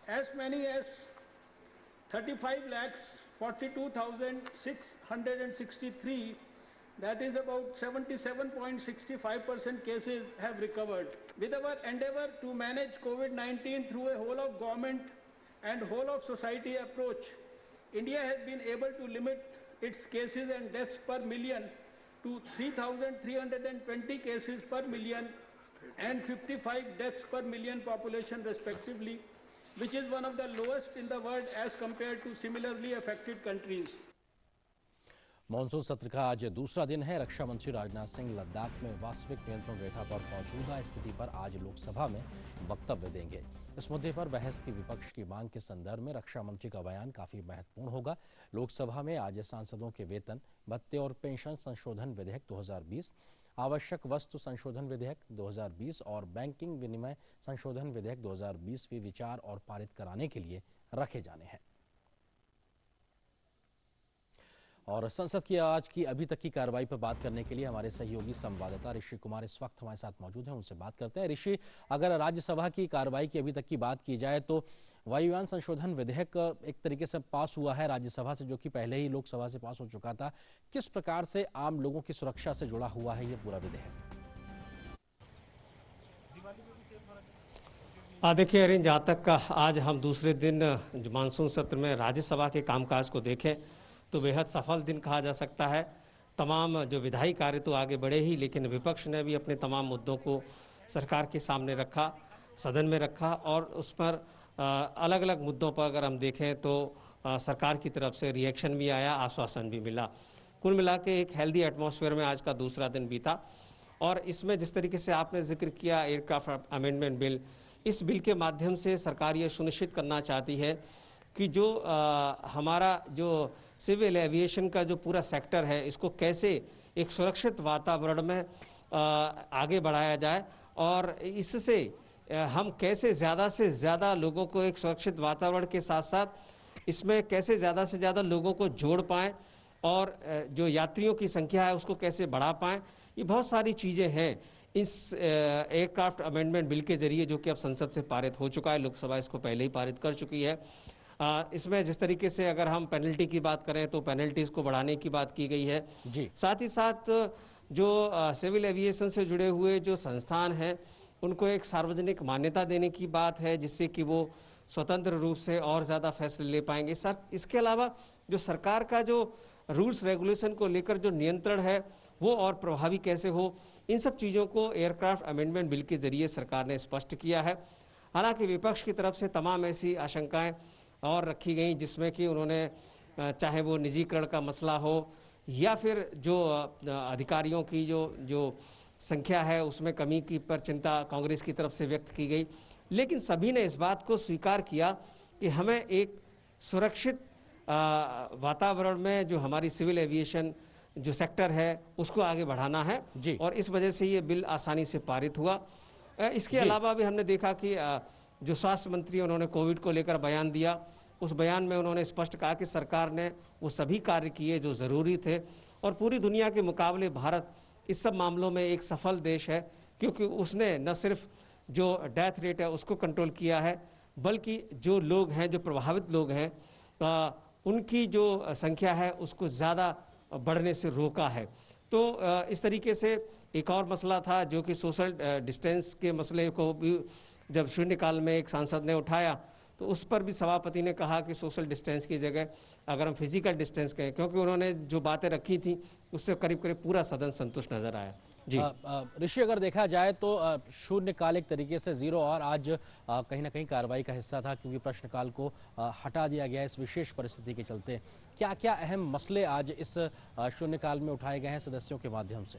As many as 35,42,663, that is about 77.65% cases, have recovered. With our endeavor to manage COVID-19 through a whole of government and whole of society approach, India has been able to limit its cases and deaths per million to 3,320 cases per million and 55 deaths per million population respectively, which is one of the lowest in the world as compared to similarly affected countries. Monsoon सत्र का आज दूसरा दिन है। रक्षा मंत्री राजनाथ सिंह लद्दाख में वास्तविक नियंत्रण रेखा पर मौजूदा स्थिति पर आज लोकसभा में वक्तव्य देंगे। इस मुद्दे पर बहस की विपक्ष की मांग के संदर्भ में रक्षा मंत्री का बयान काफी महत्वपूर्ण होगा। लोकसभा में आज सांसदों के वेतन, भत्ते और पेंशन संशोधन विधेयक 2020, आवश्यक वस्तु संशोधन विधेयक 2020 और बैंकिंग विनिमय संशोधन विधेयक 2020 भी विचार और पारित कराने के लिए रखे जाने हैं। और संसद की आज की अभी तक की कार्रवाई पर बात करने के लिए हमारे सहयोगी संवाददाता ऋषि कुमार इस वक्त हमारे साथ मौजूद हैं, उनसे बात करते हैं। ऋषि, अगर राज्यसभा की कार्रवाई की अभी तक की बात की जाए तो वायुयान संशोधन विधेयक एक तरीके से पास हुआ है राज्यसभा से, जो कि पहले ही लोकसभा से पास हो चुका था। किस प्रकार से आम लोगों की सुरक्षा से जुड़ा हुआ है ये पूरा विधेयक? देखिए अरिन, जहाँ तक का आज हम दूसरे दिन मानसून सत्र में राज्यसभा के कामकाज को देखें तो बेहद सफल दिन कहा जा सकता है। तमाम जो विधायी कार्य तो आगे बढ़े ही, लेकिन विपक्ष ने भी अपने तमाम मुद्दों को सरकार के सामने रखा, सदन में रखा, और उस पर अलग अलग मुद्दों पर अगर हम देखें तो सरकार की तरफ से रिएक्शन भी आया, आश्वासन भी मिला। कुल मिला के एक हेल्दी एटमॉस्फेयर में आज का दूसरा दिन बीता। और इसमें जिस तरीके से आपने जिक्र किया एयरक्राफ्ट अमेंडमेंट बिल, इस बिल के माध्यम से सरकार ये सुनिश्चित करना चाहती है कि जो हमारा जो सिविल एविएशन का जो पूरा सेक्टर है, इसको कैसे एक सुरक्षित वातावरण में आगे बढ़ाया जाए और इससे हम कैसे ज़्यादा से ज़्यादा लोगों को एक सुरक्षित वातावरण के साथ साथ इसमें कैसे ज़्यादा से ज़्यादा लोगों को जोड़ पाएँ और जो यात्रियों की संख्या है उसको कैसे बढ़ा पाएँ। ये बहुत सारी चीज़ें हैं। इस एयरक्राफ्ट अमेंडमेंट बिल के जरिए, जो कि अब संसद से पारित हो चुका है, लोकसभा इसको पहले ही पारित कर चुकी है। इसमें जिस तरीके से अगर हम पेनल्टी की बात करें तो पेनल्टीज को बढ़ाने की बात की गई है जी। साथ ही साथ जो सिविल एविएशन से जुड़े हुए जो संस्थान हैं उनको एक सार्वजनिक मान्यता देने की बात है, जिससे कि वो स्वतंत्र रूप से और ज़्यादा फैसले ले पाएंगे। सर, इसके अलावा जो सरकार का जो रूल्स रेगुलेशन को लेकर जो नियंत्रण है वो और प्रभावी कैसे हो, इन सब चीज़ों को एयरक्राफ्ट अमेंडमेंट बिल के जरिए सरकार ने स्पष्ट किया है। हालांकि विपक्ष की तरफ से तमाम ऐसी आशंकाएं और रखी गई जिसमें कि उन्होंने चाहे वो निजीकरण का मसला हो या फिर जो अधिकारियों की जो संख्या है उसमें कमी की पर चिंता कांग्रेस की तरफ से व्यक्त की गई, लेकिन सभी ने इस बात को स्वीकार किया कि हमें एक सुरक्षित वातावरण में जो हमारी सिविल एविएशन जो सेक्टर है उसको आगे बढ़ाना है जी। और इस वजह से ये बिल आसानी से पारित हुआ। इसके अलावा भी हमने देखा कि जो स्वास्थ्य मंत्री उन्होंने कोविड को लेकर बयान दिया, उस बयान में उन्होंने स्पष्ट कहा कि सरकार ने वो सभी कार्य किए जो ज़रूरी थे और पूरी दुनिया के मुकाबले भारत इस सब मामलों में एक सफल देश है, क्योंकि उसने न सिर्फ जो डेथ रेट है उसको कंट्रोल किया है, बल्कि जो लोग हैं, जो प्रभावित लोग हैं, उनकी जो संख्या है उसको ज़्यादा बढ़ने से रोका है। तो इस तरीके से एक और मसला था जो कि सोशल डिस्टेंस के मसले को भी जब शून्यकाल में एक सांसद ने उठाया तो उस पर भी सभापति ने कहा कि सोशल डिस्टेंस की जगह अगर हम फिजिकल डिस्टेंस कहें, क्योंकि उन्होंने जो बातें रखी थी उससे करीब करीब पूरा सदन संतुष्ट नजर आया। जी ऋषि, अगर देखा जाए तो शून्यकाल एक तरीके से जीरो और आज कहीं ना कहीं कार्रवाई का हिस्सा था, क्योंकि प्रश्नकाल को हटा दिया गया इस विशेष परिस्थिति के चलते। क्या क्या अहम मसले आज इस शून्यकाल में उठाए गए हैं सदस्यों के माध्यम से?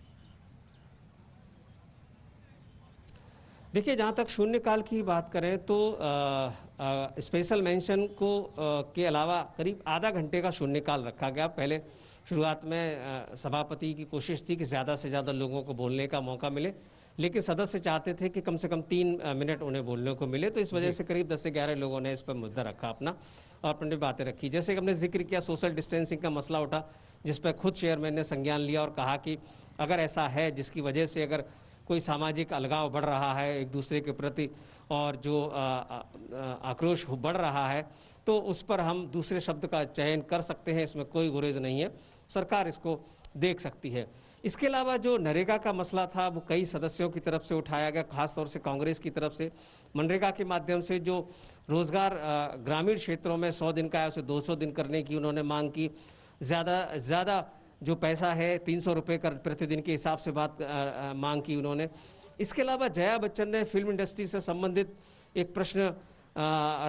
देखिए, जहाँ तक शून्यकाल की बात करें तो स्पेशल मेंशन को के अलावा करीब आधा घंटे का शून्यकाल रखा गया। पहले शुरुआत में सभापति की कोशिश थी कि ज़्यादा से ज़्यादा लोगों को बोलने का मौका मिले, लेकिन सदस्य चाहते थे कि कम से कम 3 मिनट उन्हें बोलने को मिले, तो इस वजह से करीब 10 से 11 लोगों ने इस पर मुद्दा रखा अपना और अपनी बातें रखी। जैसे कि हमने जिक्र किया, सोशल डिस्टेंसिंग का मसला उठा, जिस पर खुद चेयरमैन ने संज्ञान लिया और कहा कि अगर ऐसा है जिसकी वजह से अगर कोई सामाजिक अलगाव बढ़ रहा है एक दूसरे के प्रति और जो आक्रोश बढ़ रहा है, तो उस पर हम दूसरे शब्द का चयन कर सकते हैं, इसमें कोई गुरेज नहीं है, सरकार इसको देख सकती है। इसके अलावा जो नरेगा का मसला था वो कई सदस्यों की तरफ से उठाया गया, खासतौर से कांग्रेस की तरफ से। मनरेगा के माध्यम से जो रोजगार ग्रामीण क्षेत्रों में 100 दिन का है उसे 200 दिन करने की उन्होंने मांग की। ज़्यादा जो पैसा है 300 रुपये का प्रतिदिन के हिसाब से मांग की उन्होंने। इसके अलावा जया बच्चन ने फिल्म इंडस्ट्री से संबंधित एक प्रश्न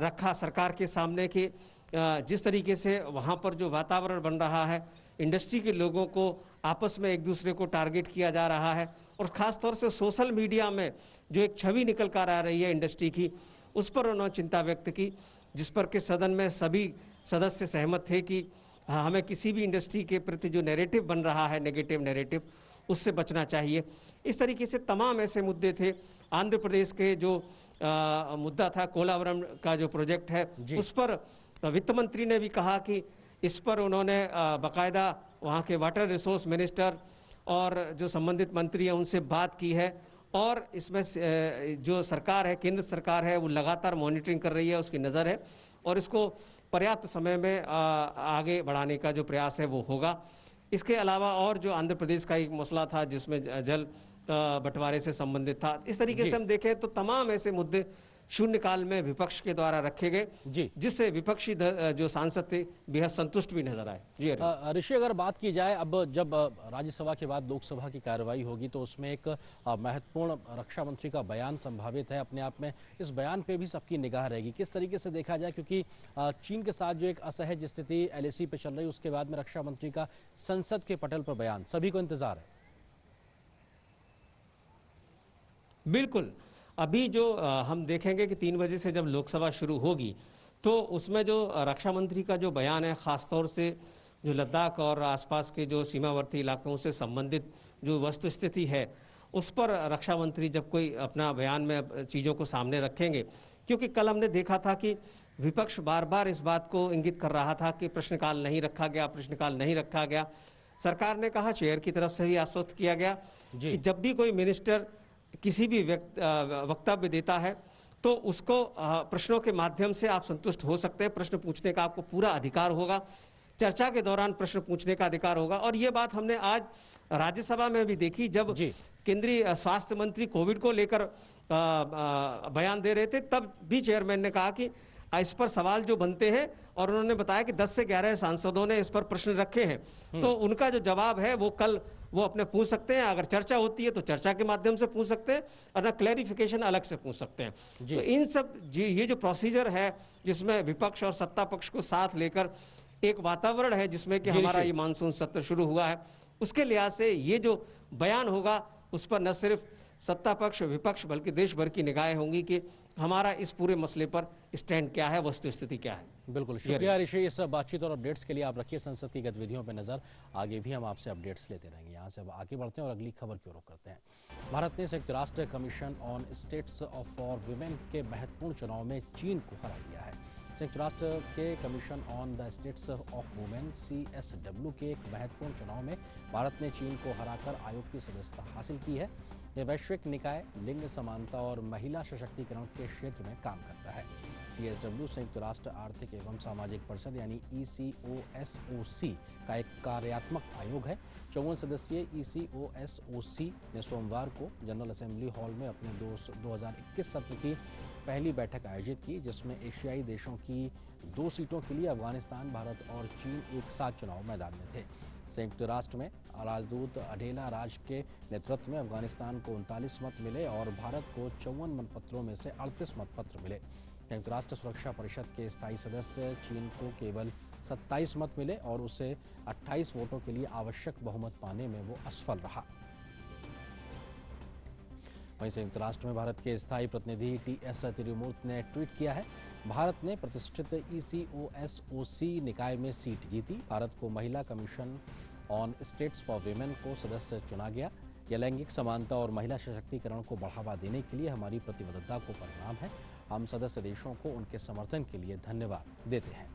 रखा सरकार के सामने कि जिस तरीके से वहाँ पर जो वातावरण बन रहा है, इंडस्ट्री के लोगों को आपस में एक दूसरे को टारगेट किया जा रहा है और ख़ास तौर से सोशल मीडिया में जो एक छवि निकल कर आ रही है इंडस्ट्री की, उस पर उन्होंने चिंता व्यक्त की, जिस पर कि सदन में सभी सदस्य सहमत थे कि हमें किसी भी इंडस्ट्री के प्रति जो नैरेटिव बन रहा है, नेगेटिव नैरेटिव, उससे बचना चाहिए। इस तरीके से तमाम ऐसे मुद्दे थे। आंध्र प्रदेश के जो मुद्दा था, कोलावरम का जो प्रोजेक्ट है, उस पर वित्त मंत्री ने भी कहा कि इस पर उन्होंने बाकायदा वहाँ के वाटर रिसोर्स मिनिस्टर और जो संबंधित मंत्री हैं उनसे बात की है और इसमें जो सरकार है, केंद्र सरकार है, वो लगातार मॉनिटरिंग कर रही है, उसकी नज़र है और इसको पर्याप्त समय में आगे बढ़ाने का जो प्रयास है वो होगा। इसके अलावा और जो आंध्र प्रदेश का एक मसला था जिसमें जल बंटवारे से संबंधित था, इस तरीके से हम देखें तो तमाम ऐसे मुद्दे शून्यकाल में विपक्ष के द्वारा रखे गए, जिससे विपक्षी जो सांसद थे बेहद संतुष्ट भी नजर आए। जी ऋषि, अगर बात की जाए अब जब राज्यसभा के बाद लोकसभा की कार्रवाई होगी तो उसमें एक महत्वपूर्ण रक्षा मंत्री का बयान संभावित है। अपने आप में इस बयान पे भी सबकी निगाह रहेगी, किस तरीके से देखा जाए, क्योंकि चीन के साथ जो एक असहज स्थिति LAC पे चल रही, उसके बाद में रक्षा मंत्री का संसद के पटल पर बयान, सभी को इंतजार है। बिल्कुल, अभी जो हम देखेंगे कि 3 बजे से जब लोकसभा शुरू होगी तो उसमें जो रक्षा मंत्री का जो बयान है, ख़ासतौर से जो लद्दाख और आसपास के जो सीमावर्ती इलाकों से संबंधित जो वस्तु स्थिति है, उस पर रक्षा मंत्री जब कोई अपना बयान में चीज़ों को सामने रखेंगे, क्योंकि कल हमने देखा था कि विपक्ष बार बार इस बात को इंगित कर रहा था कि प्रश्नकाल नहीं रखा गया। सरकार ने कहा, चेयर की तरफ से भी आश्वस्त किया गया कि जब भी कोई मिनिस्टर किसी भी वक्तव्य देता है तो उसको प्रश्नों के माध्यम से आप संतुष्ट हो सकते हैं। प्रश्न पूछने का आपको पूरा अधिकार होगा, चर्चा के दौरान प्रश्न पूछने का अधिकार होगा। और ये बात हमने आज राज्यसभा में भी देखी, जब केंद्रीय स्वास्थ्य मंत्री कोविड को लेकर बयान दे रहे थे, तब भी चेयरमैन ने कहा कि इस पर सवाल जो बनते हैं, और उन्होंने बताया कि 10 से 11 सांसदों ने इस पर प्रश्न रखे हैं, तो उनका जो जवाब है वो कल वो अपने पूछ सकते हैं। अगर चर्चा होती है तो चर्चा के माध्यम से पूछ सकते हैं, और ना क्लैरिफिकेशन अलग से पूछ सकते हैं। तो इन सब ये जो प्रोसीजर है, जिसमें विपक्ष और सत्ता पक्ष को साथ लेकर एक वातावरण है, जिसमें कि हमारा ये मानसून सत्र शुरू हुआ है, उसके लिहाज से ये जो बयान होगा उस पर न सिर्फ सत्ता पक्ष विपक्ष बल्कि देश भर की निगाहें होंगी कि हमारा इस पूरे मसले पर स्टैंड क्या है, वस्तु स्थिति क्या है। बिल्कुल, शुक्रिया ऋषि। इस बातचीत और अपडेट्स के लिए आप रखिए संसद की गतिविधियों पर नजर। आगे भी हम आपसे अपडेट्स लेते रहेंगे। यहाँ से अब आगे बढ़ते हैं और अगली खबर की ओर रुख करते हैं। भारत ने संयुक्त राष्ट्र commission on states for women के महत्वपूर्ण चुनाव में चीन को हरा दिया है। संयुक्त राष्ट्र के commission on the states of women CSW के एक महत्वपूर्ण चुनाव में भारत ने चीन को हराकर आयोग की सदस्यता हासिल की है। यह वैश्विक निकाय लिंग समानता और महिला सशक्तिकरण के क्षेत्र में काम करता है। CSW संयुक्त राष्ट्र आर्थिक एवं सामाजिक परिषद यानी ECOSOC का एक कार्यात्मक आयोग है। 54 सदस्यीय ECOSOC ने सोमवार को जनरल असेंबली हॉल में अपने 2021 सत्र की पहली बैठक आयोजित की, जिसमें एशियाई देशों की 2 सीटों के लिए अफगानिस्तान, भारत और चीन एक साथ चुनाव मैदान में थे। संयुक्त राष्ट्र में राजदूत अढेला राज के नेतृत्व में अफगानिस्तान को 39 मत मिले और भारत को 54 मतपत्रों में से 38 मतपत्र मिले। संयुक्त राष्ट्र सुरक्षा परिषद के स्थायी सदस्य चीन को केवल 27 मत मिले और उसे 28 वोटों के लिए आवश्यक बहुमत पाने में वो असफल रहा। वहीं संयुक्त राष्ट्र में भारत के स्थायी प्रतिनिधि TS तिरुमूर्ति ने ट्वीट किया है, भारत ने प्रतिष्ठित ECOSOC निकाय में सीट जीती। भारत को महिला commission on states for women को सदस्य चुना गया। यह लैंगिक समानता और महिला सशक्तिकरण को बढ़ावा देने के लिए हमारी प्रतिबद्धता को परिणाम है। हम सदस्य देशों को उनके समर्थन के लिए धन्यवाद देते हैं।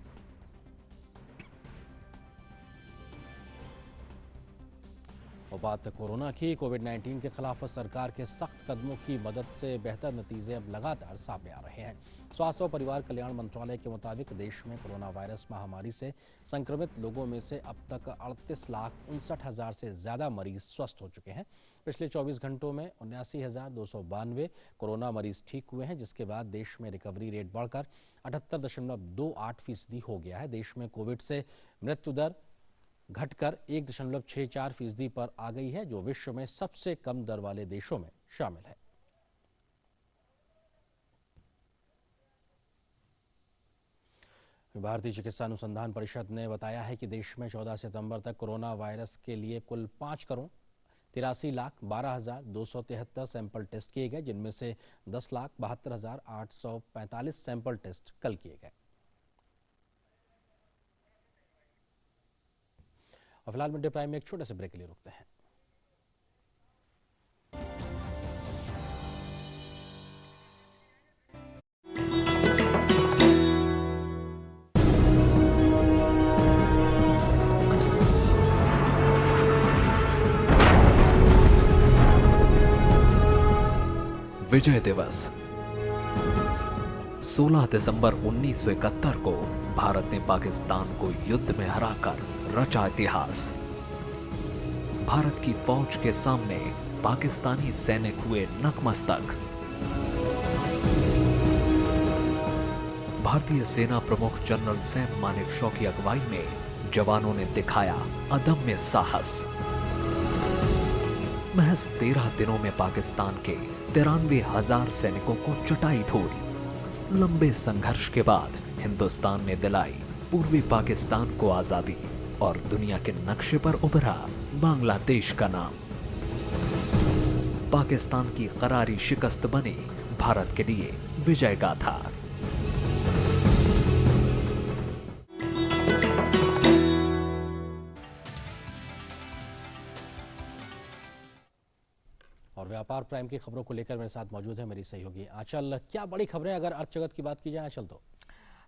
और बात कोरोना की। कोविड-19 के खिलाफ सरकार के सख्त कदमों की मदद से बेहतर नतीजे अब लगातार सामने आ रहे हैं। स्वास्थ्य और परिवार कल्याण मंत्रालय के मुताबिक देश में कोरोना वायरस महामारी से संक्रमित लोगों में से अब तक 38,59,000 से ज्यादा मरीज स्वस्थ हो चुके हैं। पिछले 24 घंटों में 79,292 कोरोना मरीज ठीक हुए हैं, जिसके बाद देश में रिकवरी रेट बढ़कर 78.28% हो गया है। देश में कोविड से मृत्यु दर घटकर 1.64% पर आ गई है, जो विश्व में सबसे कम दर वाले देशों में शामिल है। भारतीय चिकित्सा अनुसंधान परिषद ने बताया है कि देश में 14 सितंबर तक कोरोना वायरस के लिए कुल 5,83,12,273 सैंपल टेस्ट किए गए, जिनमें से 10,72,845 सैंपल टेस्ट कल किए गए। और फिलहाल मिड डे प्राइम में एक छोटे से ब्रेक के लिए रुकते हैं। विजय दिवस 16 दिसंबर 1971 को भारत ने पाकिस्तान को युद्ध में हराकर रचा इतिहास। भारत की फौज के सामने पाकिस्तानी सैनिक हुए नतमस्तक। भारतीय सेना प्रमुख जनरल सैम मानेकशॉ की अगुवाई में जवानों ने दिखाया अदम्य साहस। महज 13 दिनों में पाकिस्तान के 93,000 सैनिकों को चटाई धूल। लंबे संघर्ष के बाद हिंदुस्तान ने दिलाई पूर्वी पाकिस्तान को आजादी और दुनिया के नक्शे पर उभरा बांग्लादेश का नाम। पाकिस्तान की करारी शिकस्त बनी भारत के लिए विजय गाथा। और व्यापार प्राइम की खबरों को लेकर मेरे साथ मौजूद है मेरी सहयोगी आंचल। क्या बड़ी खबरें अगर अर्थ जगत की बात की जाए आंचल? तो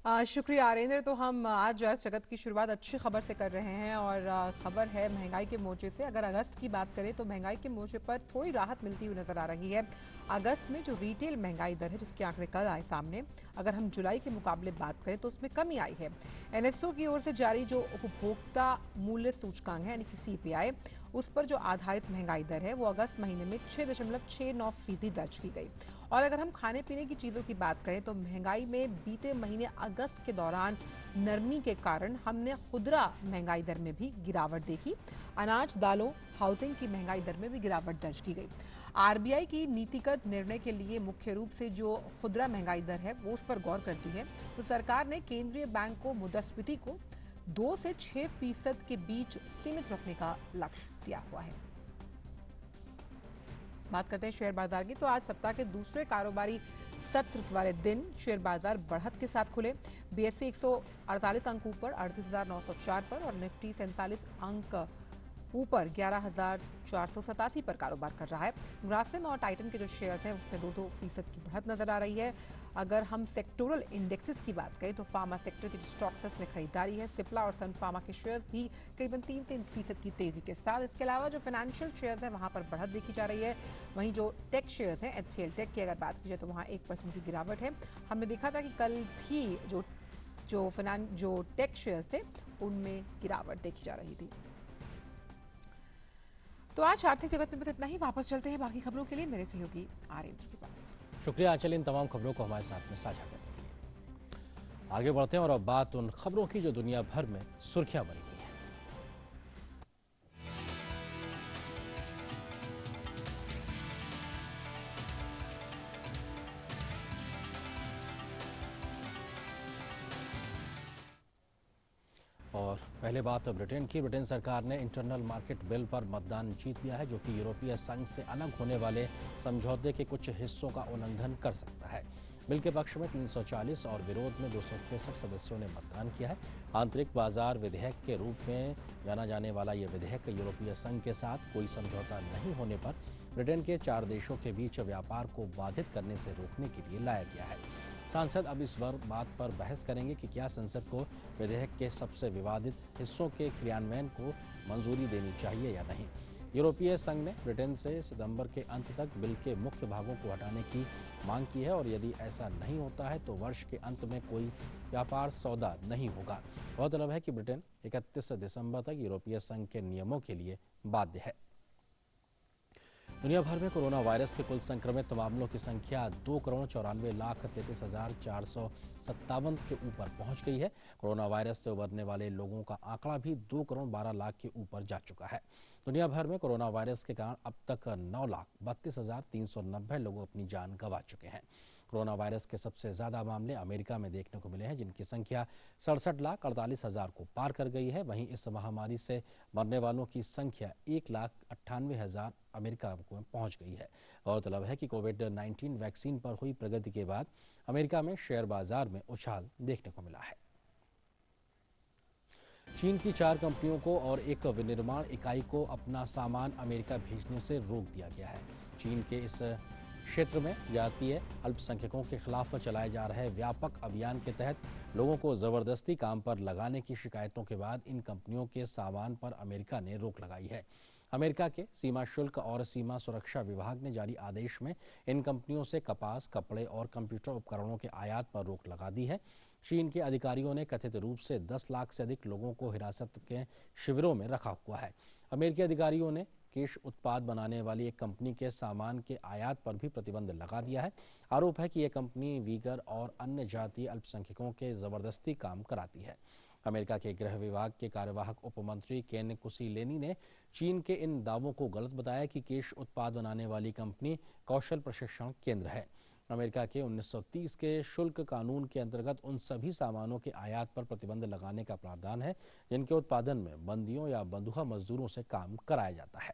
शुक्रिया आरेंद्र। तो हम आज अर्थ जगत की शुरुआत अच्छी खबर से कर रहे हैं और खबर है महंगाई के मोर्चे से। अगर अगस्त की बात करें तो महंगाई के मोर्चे पर थोड़ी राहत मिलती हुई नजर आ रही है। अगस्त में जो रिटेल महंगाई दर है जिसके आंकड़े कल आए सामने, अगर हम जुलाई के मुकाबले बात करें तो उसमें कमी आई है। एनएसओ की ओर से जारी जो उपभोक्ता मूल्य सूचकांक है यानी कि सीपीआई, उस पर जो आधारित महंगाई दर है वो अगस्त महीने में 6.69% दर्ज की गई। और अगर हम खाने पीने की चीज़ों की बात करें तो महंगाई में बीते महीने अगस्त के दौरान नरमी के कारण हमने खुदरा महंगाई दर में भी गिरावट देखी। अनाज, दालों, हाउसिंग की महंगाई दर में भी गिरावट दर्ज की गई। आरबीआई की नीतिगत निर्णय के लिए मुख्य रूप से जो खुदरा महंगाई दर है वो उस पर गौर करती है। तो सरकार ने केंद्रीय बैंक को मुद्रास्फीति को 2 से 6% के बीच सीमित रखने का लक्ष्य दिया हुआ है। बात करते हैं शेयर बाजार की। तो आज सप्ताह के दूसरे कारोबारी सत्र वाले दिन शेयर बाजार बढ़त के साथ खुले। बीएसई 148 अंक ऊपर 38,904 पर और निफ्टी 47 अंक ऊपर 11,487 पर कारोबार कर रहा है। ग्रासिम और टाइटन के जो शेयर्स हैं उसमें 2% की बढ़त नजर आ रही है। अगर हम सेक्टोरल इंडेक्सेस की बात करें तो फार्मा सेक्टर के जो स्टॉक्स है उसमें खरीदारी है। सिप्ला और सन फार्मा के शेयर्स भी करीबन 3% की तेजी के साथ। इसके अलावा जो फाइनेंशियल शेयर्स हैं वहां पर बढ़त देखी जा रही है। वहीं जो टेक शेयर्स हैं, HCL टेक की अगर बात की जाए तो वहाँ 1% की गिरावट है। हमने देखा था कि कल भी जो टेक शेयर्स थे उनमें गिरावट देखी जा रही थी। तो आज आर्थिक जगत में बस इतना ही। वापस चलते हैं बाकी खबरों के लिए मेरे सहयोगी आरेंद्र के पास। शुक्रिया आंचल इन तमाम खबरों को हमारे साथ में साझा करने के लिए। आगे बढ़ते हैं और अब बात उन खबरों की जो दुनिया भर में सुर्खियां बनी हुई है। और पहले बात ब्रिटेन की। ब्रिटेन सरकार ने इंटरनल मार्केट बिल पर मतदान जीत लिया है, जो कि यूरोपीय संघ से अलग होने वाले समझौते के कुछ हिस्सों का उल्लंघन कर सकता है। बिल के पक्ष में 340 और विरोध में 263 सदस्यों ने मतदान किया है। आंतरिक बाजार विधेयक के रूप में जाना जाने वाला ये विधेयक यूरोपीय संघ के साथ कोई समझौता नहीं होने पर ब्रिटेन के 4 देशों के बीच व्यापार को बाधित करने से रोकने के लिए लाया गया है। सांसद अब इस बात पर बहस करेंगे कि क्या संसद को विधेयक के सबसे विवादित हिस्सों के क्रियान्वयन को मंजूरी देनी चाहिए या नहीं। यूरोपीय संघ ने ब्रिटेन से सितंबर के अंत तक बिल के मुख्य भागों को हटाने की मांग की है और यदि ऐसा नहीं होता है तो वर्ष के अंत में कोई व्यापार सौदा नहीं होगा। गौरतलब है कि ब्रिटेन 31 दिसंबर तक यूरोपीय संघ के नियमों के लिए बाध्य है। दुनिया भर में कोरोना वायरस के कुल संक्रमित मामलों की संख्या 2,94,33,457 के ऊपर पहुंच गई है। कोरोना वायरस से उबरने वाले लोगों का आंकड़ा भी 2,12,00,000 के ऊपर जा चुका है। दुनिया भर में कोरोना वायरस के कारण अब तक 9,32,390 लोग अपनी जान गंवा चुके हैं। कोरोना वायरस के सबसे ज्यादा मामले अमेरिका में देखने को मिले हैं, जिनकी संख्या 67,48,000 को पार कर गई है। वहीं इस महामारी से मरने वालों की संख्या 1,98,000 अमेरिका में पहुंच गई है। गौरतलब है कि कोविड-19 वैक्सीन पर हुई प्रगति के बाद अमेरिका में शेयर बाजार में उछाल देखने को मिला है। चीन की 4 कंपनियों को और एक विनिर्माण इकाई को अपना सामान अमेरिका भेजने से रोक दिया गया है। चीन के इस क्षेत्र में जातीय अल्पसंख्यकों के खिलाफ चलाए जा रहे व्यापक अभियान के तहत लोगों को जबरदस्ती काम पर लगाने की शिकायतों के बाद इन कंपनियों के सामान पर अमेरिका ने रोक लगाई है। अमेरिका के सीमा शुल्क और सीमा सुरक्षा विभाग ने जारी आदेश में इन कंपनियों से कपास, कपड़े और कंप्यूटर उपकरणों के आयात पर रोक लगा दी है। चीन के अधिकारियों ने कथित रूप से 10 लाख से अधिक लोगों को हिरासत के शिविरों में रखा हुआ है। अमेरिकी अधिकारियों ने केश उत्पाद बनाने वाली एक कंपनी के सामान के आयात पर भी प्रतिबंध लगा दिया है। आरोप है कि यह कंपनी वीगर और अन्य जातीय अल्पसंख्यकों के जबरदस्ती काम कराती है। अमेरिका के गृह विभाग के कार्यवाहक उपमंत्री केन कुसीलेनी ने चीन के इन दावों को गलत बताया कि केश उत्पाद बनाने वाली कंपनी कौशल प्रशिक्षण केंद्र है। अमेरिका के 1930 के शुल्क कानून के अंतर्गत उन सभी सामानों के आयात पर प्रतिबंध लगाने का प्रावधान है जिनके उत्पादन में बंदियों या बंधुआ मजदूरों से काम कराया जाता है।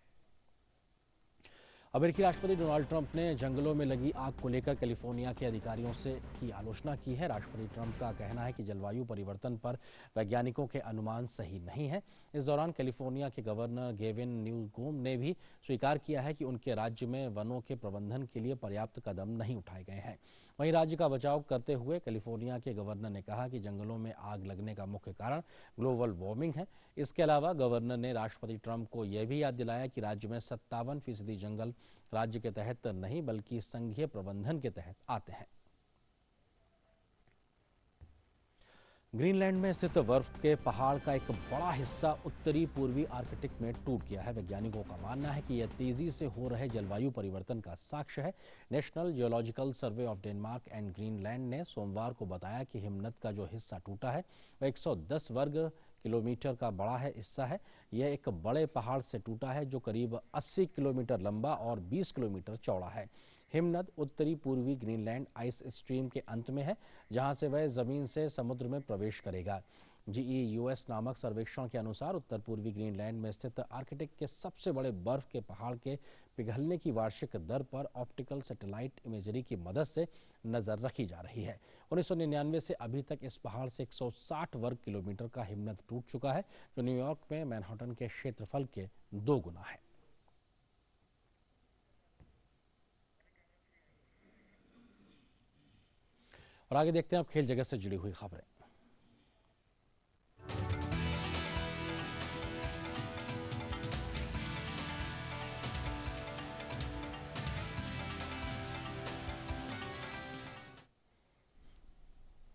अमेरिकी राष्ट्रपति डोनाल्ड ट्रंप ने जंगलों में लगी आग को लेकर कैलिफोर्निया के अधिकारियों से की आलोचना की है। राष्ट्रपति ट्रंप का कहना है कि जलवायु परिवर्तन पर वैज्ञानिकों के अनुमान सही नहीं है। इस दौरान कैलिफोर्निया के गवर्नर गेविन न्यूसोम ने भी स्वीकार किया है कि उनके राज्य में वनों के प्रबंधन के लिए पर्याप्त कदम नहीं उठाए गए हैं। वहीं राज्य का बचाव करते हुए कैलिफोर्निया के गवर्नर ने कहा कि जंगलों में आग लगने का मुख्य कारण ग्लोबल वार्मिंग है। इसके अलावा गवर्नर ने राष्ट्रपति ट्रंप को यह भी याद दिलाया कि राज्य में 57% जंगल राज्य के तहत नहीं बल्कि संघीय प्रबंधन के तहत आते हैं। ग्रीनलैंड में स्थित बर्फ के पहाड़ का एक बड़ा हिस्सा उत्तरी पूर्वी आर्कटिक में टूट गया है। वैज्ञानिकों का मानना है कि यह तेजी से हो रहे जलवायु परिवर्तन का साक्ष्य है। National geological survey of Denmark and Greenland ने सोमवार को बताया कि हिमनद का जो हिस्सा टूटा है वह 110 वर्ग किलोमीटर का बड़ा हिस्सा है। यह एक बड़े पहाड़ से टूटा है जो करीब 80 किलोमीटर लंबा और 20 किलोमीटर चौड़ा है। हिमनद उत्तरी पूर्वी ग्रीनलैंड आइस स्ट्रीम के अंत में है, जहां से वह जमीन से समुद्र में प्रवेश करेगा। GEUS नामक सर्वेक्षण के अनुसार उत्तर पूर्वी ग्रीनलैंड में स्थित आर्कटिक के सबसे बड़े बर्फ के पहाड़ के पिघलने की वार्षिक दर पर ऑप्टिकल सैटेलाइट इमेजरी की मदद से नजर रखी जा रही है। 1999 से अभी तक इस पहाड़ से 160 वर्ग किलोमीटर का हिमनद टूट चुका है, जो न्यूयॉर्क में मैनहट्टन के क्षेत्रफल के 2 गुना है। और आगे देखते हैं अब खेल जगत से जुड़ी हुई खबरें।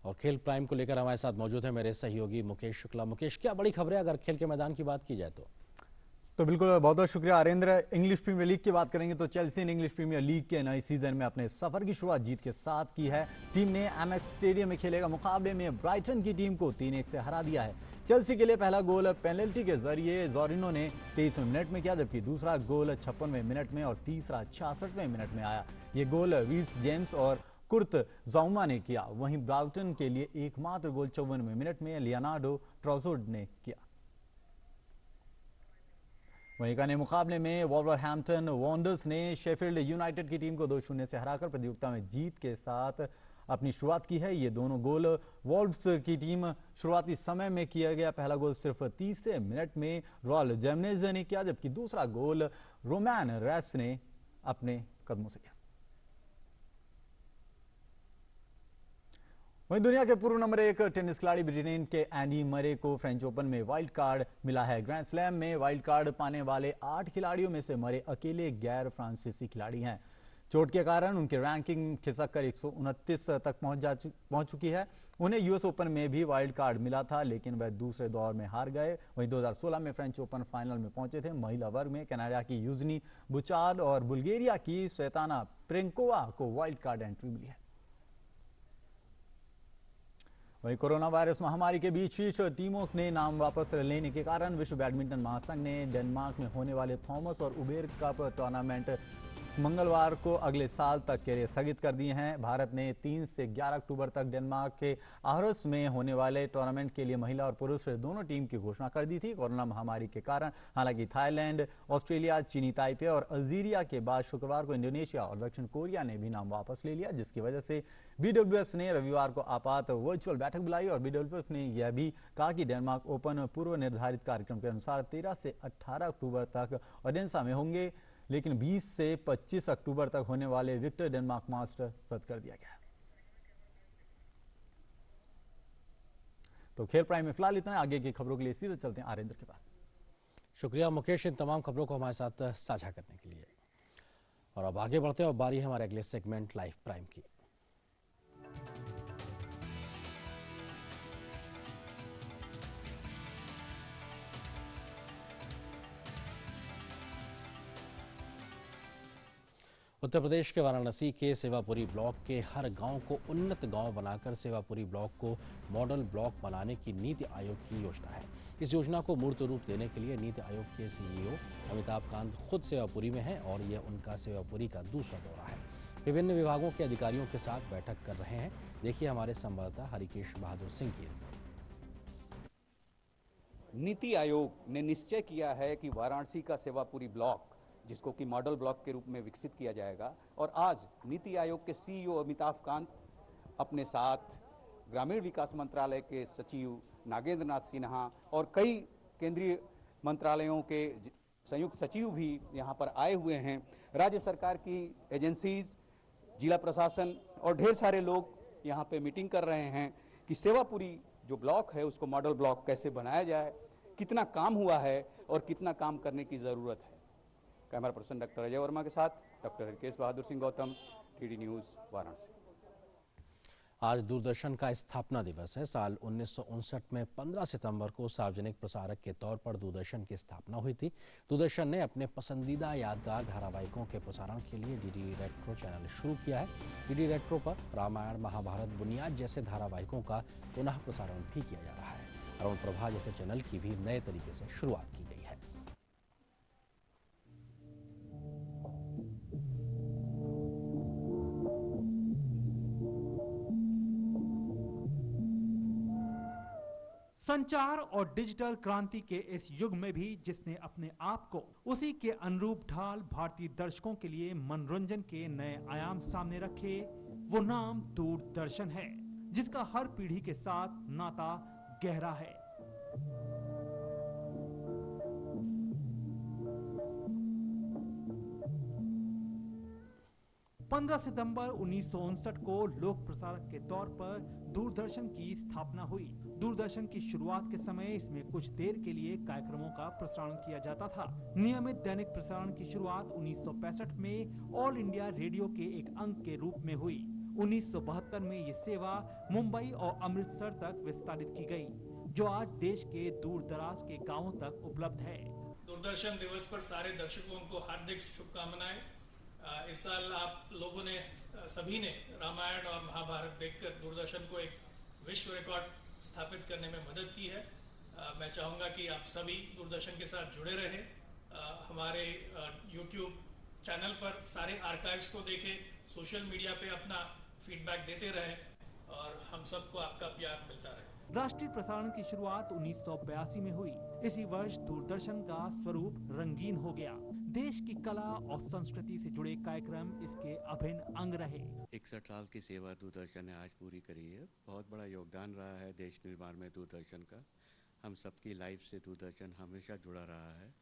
और खेल प्राइम को लेकर हमारे साथ मौजूद है मेरे सहयोगी मुकेश शुक्ला। मुकेश, क्या बड़ी खबरें अगर खेल के मैदान की बात की जाए तो बिल्कुल बहुत बहुत शुक्रिया आरेंद्र। इंग्लिश प्रीमियर लीग की बात करेंगे तो चेल्सी ने इंग्लिश प्रीमियर लीग के नए सीजन में अपने सफर की शुरुआत जीत के साथ की है। टीम ने एमएक्स स्टेडियम में खेलेगा मुकाबले में ब्राइटन की टीम को 3-1 से हरा दिया है। चेल्सी के लिए पहला गोल पेनल्टी के जरिए जोरिनो ने 23वें मिनट में किया, जबकि दूसरा गोल 56वें मिनट में और तीसरा 66वें मिनट में आया। ये गोल रीस जेम्स और कुर्त ज़ाउमा ने किया। वहीं ब्राइटन के लिए एकमात्र गोल 54वें मिनट में लियोनार्डो ट्रोसर्ड ने किया। वहीं एक अन्य मुकाबले में वॉल्वरहैम्पटन वॉन्डर्स ने शेफील्ड यूनाइटेड की टीम को 2-0 से हराकर प्रतियोगिता में जीत के साथ अपनी शुरुआत की है। ये दोनों गोल वॉल्व्स की टीम शुरुआती समय में किया गया। पहला गोल सिर्फ 30वें मिनट में रॉयल जेमनेज ने किया, जबकि दूसरा गोल रोमैन रेस ने अपने कदमों से किया। वहीं दुनिया के पूर्व नंबर 1 टेनिस खिलाड़ी ब्रिटेन के एंडी मरे को फ्रेंच ओपन में वाइल्ड कार्ड मिला है। ग्रैंड स्लैम में वाइल्ड कार्ड पाने वाले 8 खिलाड़ियों में से मरे अकेले गैर फ्रांसीसी खिलाड़ी हैं। चोट के कारण उनकी रैंकिंग खिसक कर 129 तक पहुंच चुकी है। उन्हें यूएस ओपन में भी वाइल्ड कार्ड मिला था, लेकिन वह दूसरे दौर में हार गए। वहीं 2016 में फ्रेंच ओपन फाइनल में पहुंचे थे। महिला वर्ग में कनाडा की यूजनी बुचार्ड और बुल्गारिया की स्वेताना प्रेंकोवा को वाइल्ड कार्ड एंट्री मिली है। वहीं कोरोना वायरस महामारी के बीच शीर्ष टीमों ने नाम वापस लेने के कारण विश्व बैडमिंटन महासंघ ने डेनमार्क में होने वाले थॉमस और उबेर कप टूर्नामेंट मंगलवार को अगले साल तक के लिए स्थगित कर दिए हैं। भारत ने 3 से 11 अक्टूबर तक डेनमार्क के आर्हस में होने वाले टूर्नामेंट के लिए महिला और पुरुष दोनों टीम की घोषणा कर दी थी। कोरोना महामारी के कारण हालांकि थाईलैंड, ऑस्ट्रेलिया, चीनी ताइपे और अल्जीरिया के बाद शुक्रवार को इंडोनेशिया और दक्षिण कोरिया ने भी नाम वापस ले लिया, जिसकी वजह से BWS ने रविवार को आपात वर्चुअल बैठक बुलाई और BWF ने यह भी कहा कि डेनमार्क ओपन पूर्व निर्धारित कार्यक्रम के अनुसार 13 से 18 अक्टूबर तक ओडेंसा में होंगे, लेकिन 20 से 25 अक्टूबर तक होने वाले विक्टर डेनमार्क मास्टर रद्द कर दिया गया। तो खेल प्राइम में फिलहाल इतना। आगे की खबरों के लिए सीधे चलते हैं आरेंद्र के पास। शुक्रिया मुकेश इन तमाम खबरों को हमारे साथ साझा करने के लिए। और अब आगे बढ़ते हैं और बारी है हमारे अगले सेगमेंट लाइव प्राइम की। उत्तर प्रदेश के वाराणसी के सेवापुरी ब्लॉक के हर गांव को उन्नत गांव बनाकर सेवापुरी ब्लॉक को मॉडल ब्लॉक बनाने की नीति आयोग की योजना है। इस योजना को मूर्त रूप देने के लिए नीति आयोग के CEO अमिताभ कांत खुद सेवापुरी में हैं और यह उनका सेवापुरी का दूसरा दौरा है। विभिन्न विभागों के अधिकारियों के साथ बैठक कर रहे हैं। देखिए हमारे संवाददाता हरिकेश बहादुर सिंह की रिपोर्ट। नीति आयोग ने निश्चय किया है कि वाराणसी का सेवापुरी ब्लॉक, जिसको कि मॉडल ब्लॉक के रूप में विकसित किया जाएगा, और आज नीति आयोग के CEO अमिताभ कांत अपने साथ ग्रामीण विकास मंत्रालय के सचिव नागेंद्र नाथ सिन्हा और कई केंद्रीय मंत्रालयों के संयुक्त सचिव भी यहाँ पर आए हुए हैं। राज्य सरकार की एजेंसीज, जिला प्रशासन, और ढेर सारे लोग यहाँ पे मीटिंग कर रहे हैं कि सेवापुरी जो ब्लॉक है उसको मॉडल ब्लॉक कैसे बनाया जाए, कितना काम हुआ है और कितना काम करने की ज़रूरत है। Camera person doctor Ajay Verma के साथ doctor Harkesh Bahadur Singh Gautam, TD news, Varanasi. आज दूरदर्शन का स्थापना दिवस है। साल 1959 में 15 सितंबर को सार्वजनिक प्रसारक के तौर पर दूरदर्शन की स्थापना हुई थी। दूरदर्शन ने अपने पसंदीदा यादगार धारावाहिकों के प्रसारण के लिए डीडी रेट्रो चैनल शुरू किया है। डीडी रेट्रो पर रामायण, महाभारत, बुनियाद जैसे धारावाहिकों का पुनः प्रसारण भी किया जा रहा है। अरुण प्रभा जैसे चैनल की भी नए तरीके से शुरुआत की गई है। संचार और डिजिटल क्रांति के इस युग में भी जिसने अपने आप को उसी के अनुरूप ढाल भारतीय दर्शकों के लिए मनोरंजन के नए आयाम सामने रखे, वो नाम दूरदर्शन है, जिसका हर पीढ़ी के साथ नाता गहरा है। पंद्रह सितंबर 1959 को लोक प्रसारक के तौर पर दूरदर्शन की स्थापना हुई। दूरदर्शन की शुरुआत के समय इसमें कुछ देर के लिए कार्यक्रमों का प्रसारण किया जाता था। नियमित दैनिक प्रसारण की शुरुआत 1965 में ऑल इंडिया रेडियो के एक अंक के रूप में हुई। 1972 में ये सेवा मुंबई और अमृतसर तक विस्तारित की गई, जो आज देश के दूर दराज के गाँवों तक उपलब्ध है। दूरदर्शन दिवस पर सारे दर्शकों को हार्दिक शुभकामनाएं। इस साल आप लोगों ने, सभी ने रामायण और महाभारत देखकर दूरदर्शन को एक विश्व रिकॉर्ड स्थापित करने में मदद की है। मैं चाहूँगा कि आप सभी दूरदर्शन के साथ जुड़े रहें, हमारे YouTube चैनल पर सारे आर्काइव्स को देखें, सोशल मीडिया पे अपना फीडबैक देते रहें और हम सबको आपका प्यार मिलता रहे। राष्ट्रीय प्रसारण की शुरुआत 1982 में हुई। इसी वर्ष दूरदर्शन का स्वरूप रंगीन हो गया। देश की कला और संस्कृति से जुड़े कार्यक्रम इसके अभिन्न अंग रहे। 61 साल की सेवा दूरदर्शन ने आज पूरी करी है। बहुत बड़ा योगदान रहा है देश निर्माण में दूरदर्शन का। हम सबकी लाइफ से दूरदर्शन हमेशा जुड़ा रहा है।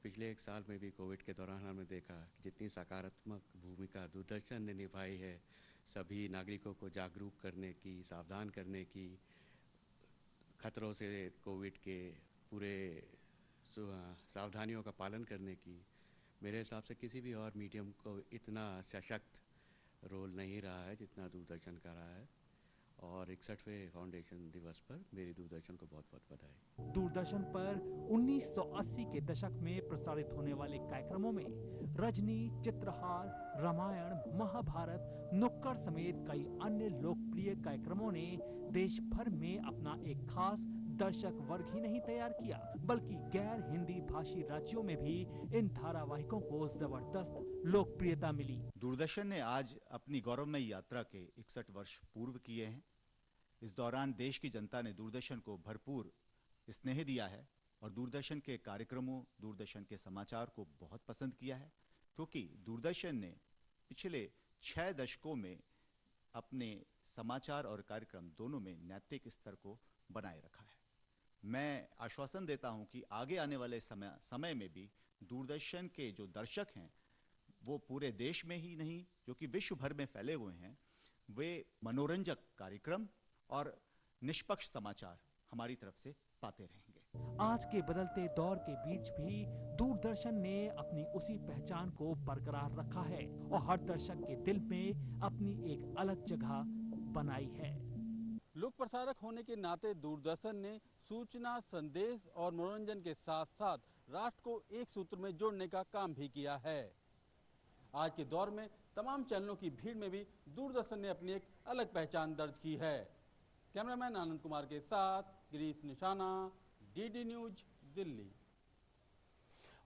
पिछले एक साल में भी कोविड के दौरान हमने देखा जितनी सकारात्मक भूमिका दूरदर्शन ने निभाई है, सभी नागरिकों को जागरूक करने की, सावधान करने की, खतरों से कोविड के पूरे सावधानियों का पालन करने की। मेरे हिसाब से किसी भी और मीडियम को इतना सशक्त रोल नहीं रहा है जितना दूरदर्शन का रहा है। और 61वें फाउंडेशन दिवस पर मेरी दूरदर्शन को बहुत बहुत बधाई। दूरदर्शन पर 1980 के दशक में प्रसारित होने वाले कार्यक्रमों में रजनी, चित्रहार, रामायण, महाभारत, नुक्कड़ समेत कई अन्य लोकप्रिय कार्यक्रमों ने देश भर में अपना एक खास दर्शक वर्ग ही नहीं तैयार किया, बल्कि गैर हिंदी भाषी राज्यों में भी इन धारावाहिकों को जबरदस्त लोकप्रियता मिली। दूरदर्शन ने आज अपनी गौरवमयी यात्रा के 61 वर्ष पूर्व किए हैं। इस दौरान देश की जनता ने दूरदर्शन को भरपूर स्नेह दिया है और दूरदर्शन के कार्यक्रमों, दूरदर्शन के समाचार को बहुत पसंद किया है, क्योंकि दूरदर्शन ने पिछले 6 दशकों में अपने समाचार और कार्यक्रम दोनों में नैतिक स्तर को बनाए रखा है। मैं आश्वासन देता हूं कि आगे आने वाले समय में भी दूरदर्शन के जो दर्शक हैं वो पूरे देश में ही नहीं, जो कि विश्व भर में फैले हुए हैं, वे मनोरंजक कार्यक्रम और निष्पक्ष समाचार हमारी तरफ से पाते रहेंगे। आज के बदलते दौर के बीच भी दूरदर्शन ने अपनी उसी पहचान को बरकरार रखा है और हर दर्शक के दिल में अपनी एक अलग जगह बनाई है। लोक प्रसारक होने के नाते दूरदर्शन ने सूचना, संदेश और मनोरंजन के साथ साथ राष्ट्र को एक सूत्र में जोड़ने का काम भी किया है। आज के दौर में तमाम चैनलों की भीड़ में भी दूरदर्शन ने अपनी एक अलग पहचान दर्ज की है। कैमरामैन आनंद कुमार के साथ गिरीश निशाना, डीडी न्यूज, दिल्ली।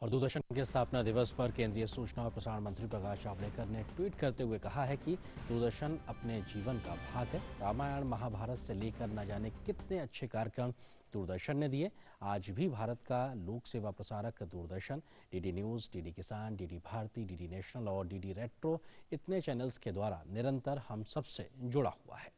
और दूरदर्शन के स्थापना दिवस पर केंद्रीय सूचना और प्रसारण मंत्री प्रकाश जावड़ेकर ने ट्वीट करते हुए कहा है कि दूरदर्शन अपने जीवन का भाग है। रामायण, महाभारत से लेकर न जाने कितने अच्छे कार्यक्रम दूरदर्शन ने दिए। आज भी भारत का लोक सेवा प्रसारक दूरदर्शन, डीडी न्यूज़, डीडी किसान, डीडी भारती, डीडी नेशनल और डीडी रेट्रो इतने चैनल्स के द्वारा निरंतर हम सबसे जुड़ा हुआ है।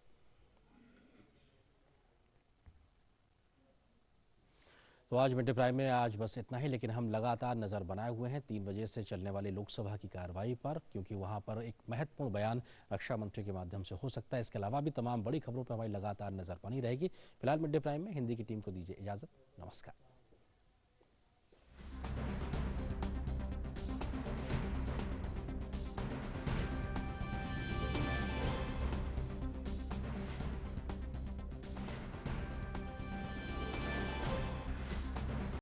तो आज मिड डे प्राइम में आज बस इतना ही, लेकिन हम लगातार नज़र बनाए हुए हैं 3 बजे से चलने वाली लोकसभा की कार्रवाई पर, क्योंकि वहां पर एक महत्वपूर्ण बयान रक्षा मंत्री के माध्यम से हो सकता है। इसके अलावा भी तमाम बड़ी खबरों पर हमारी लगातार नज़र बनी रहेगी। फिलहाल मिड डे प्राइम में हिंदी की टीम को दीजिए इजाज़त। नमस्कार।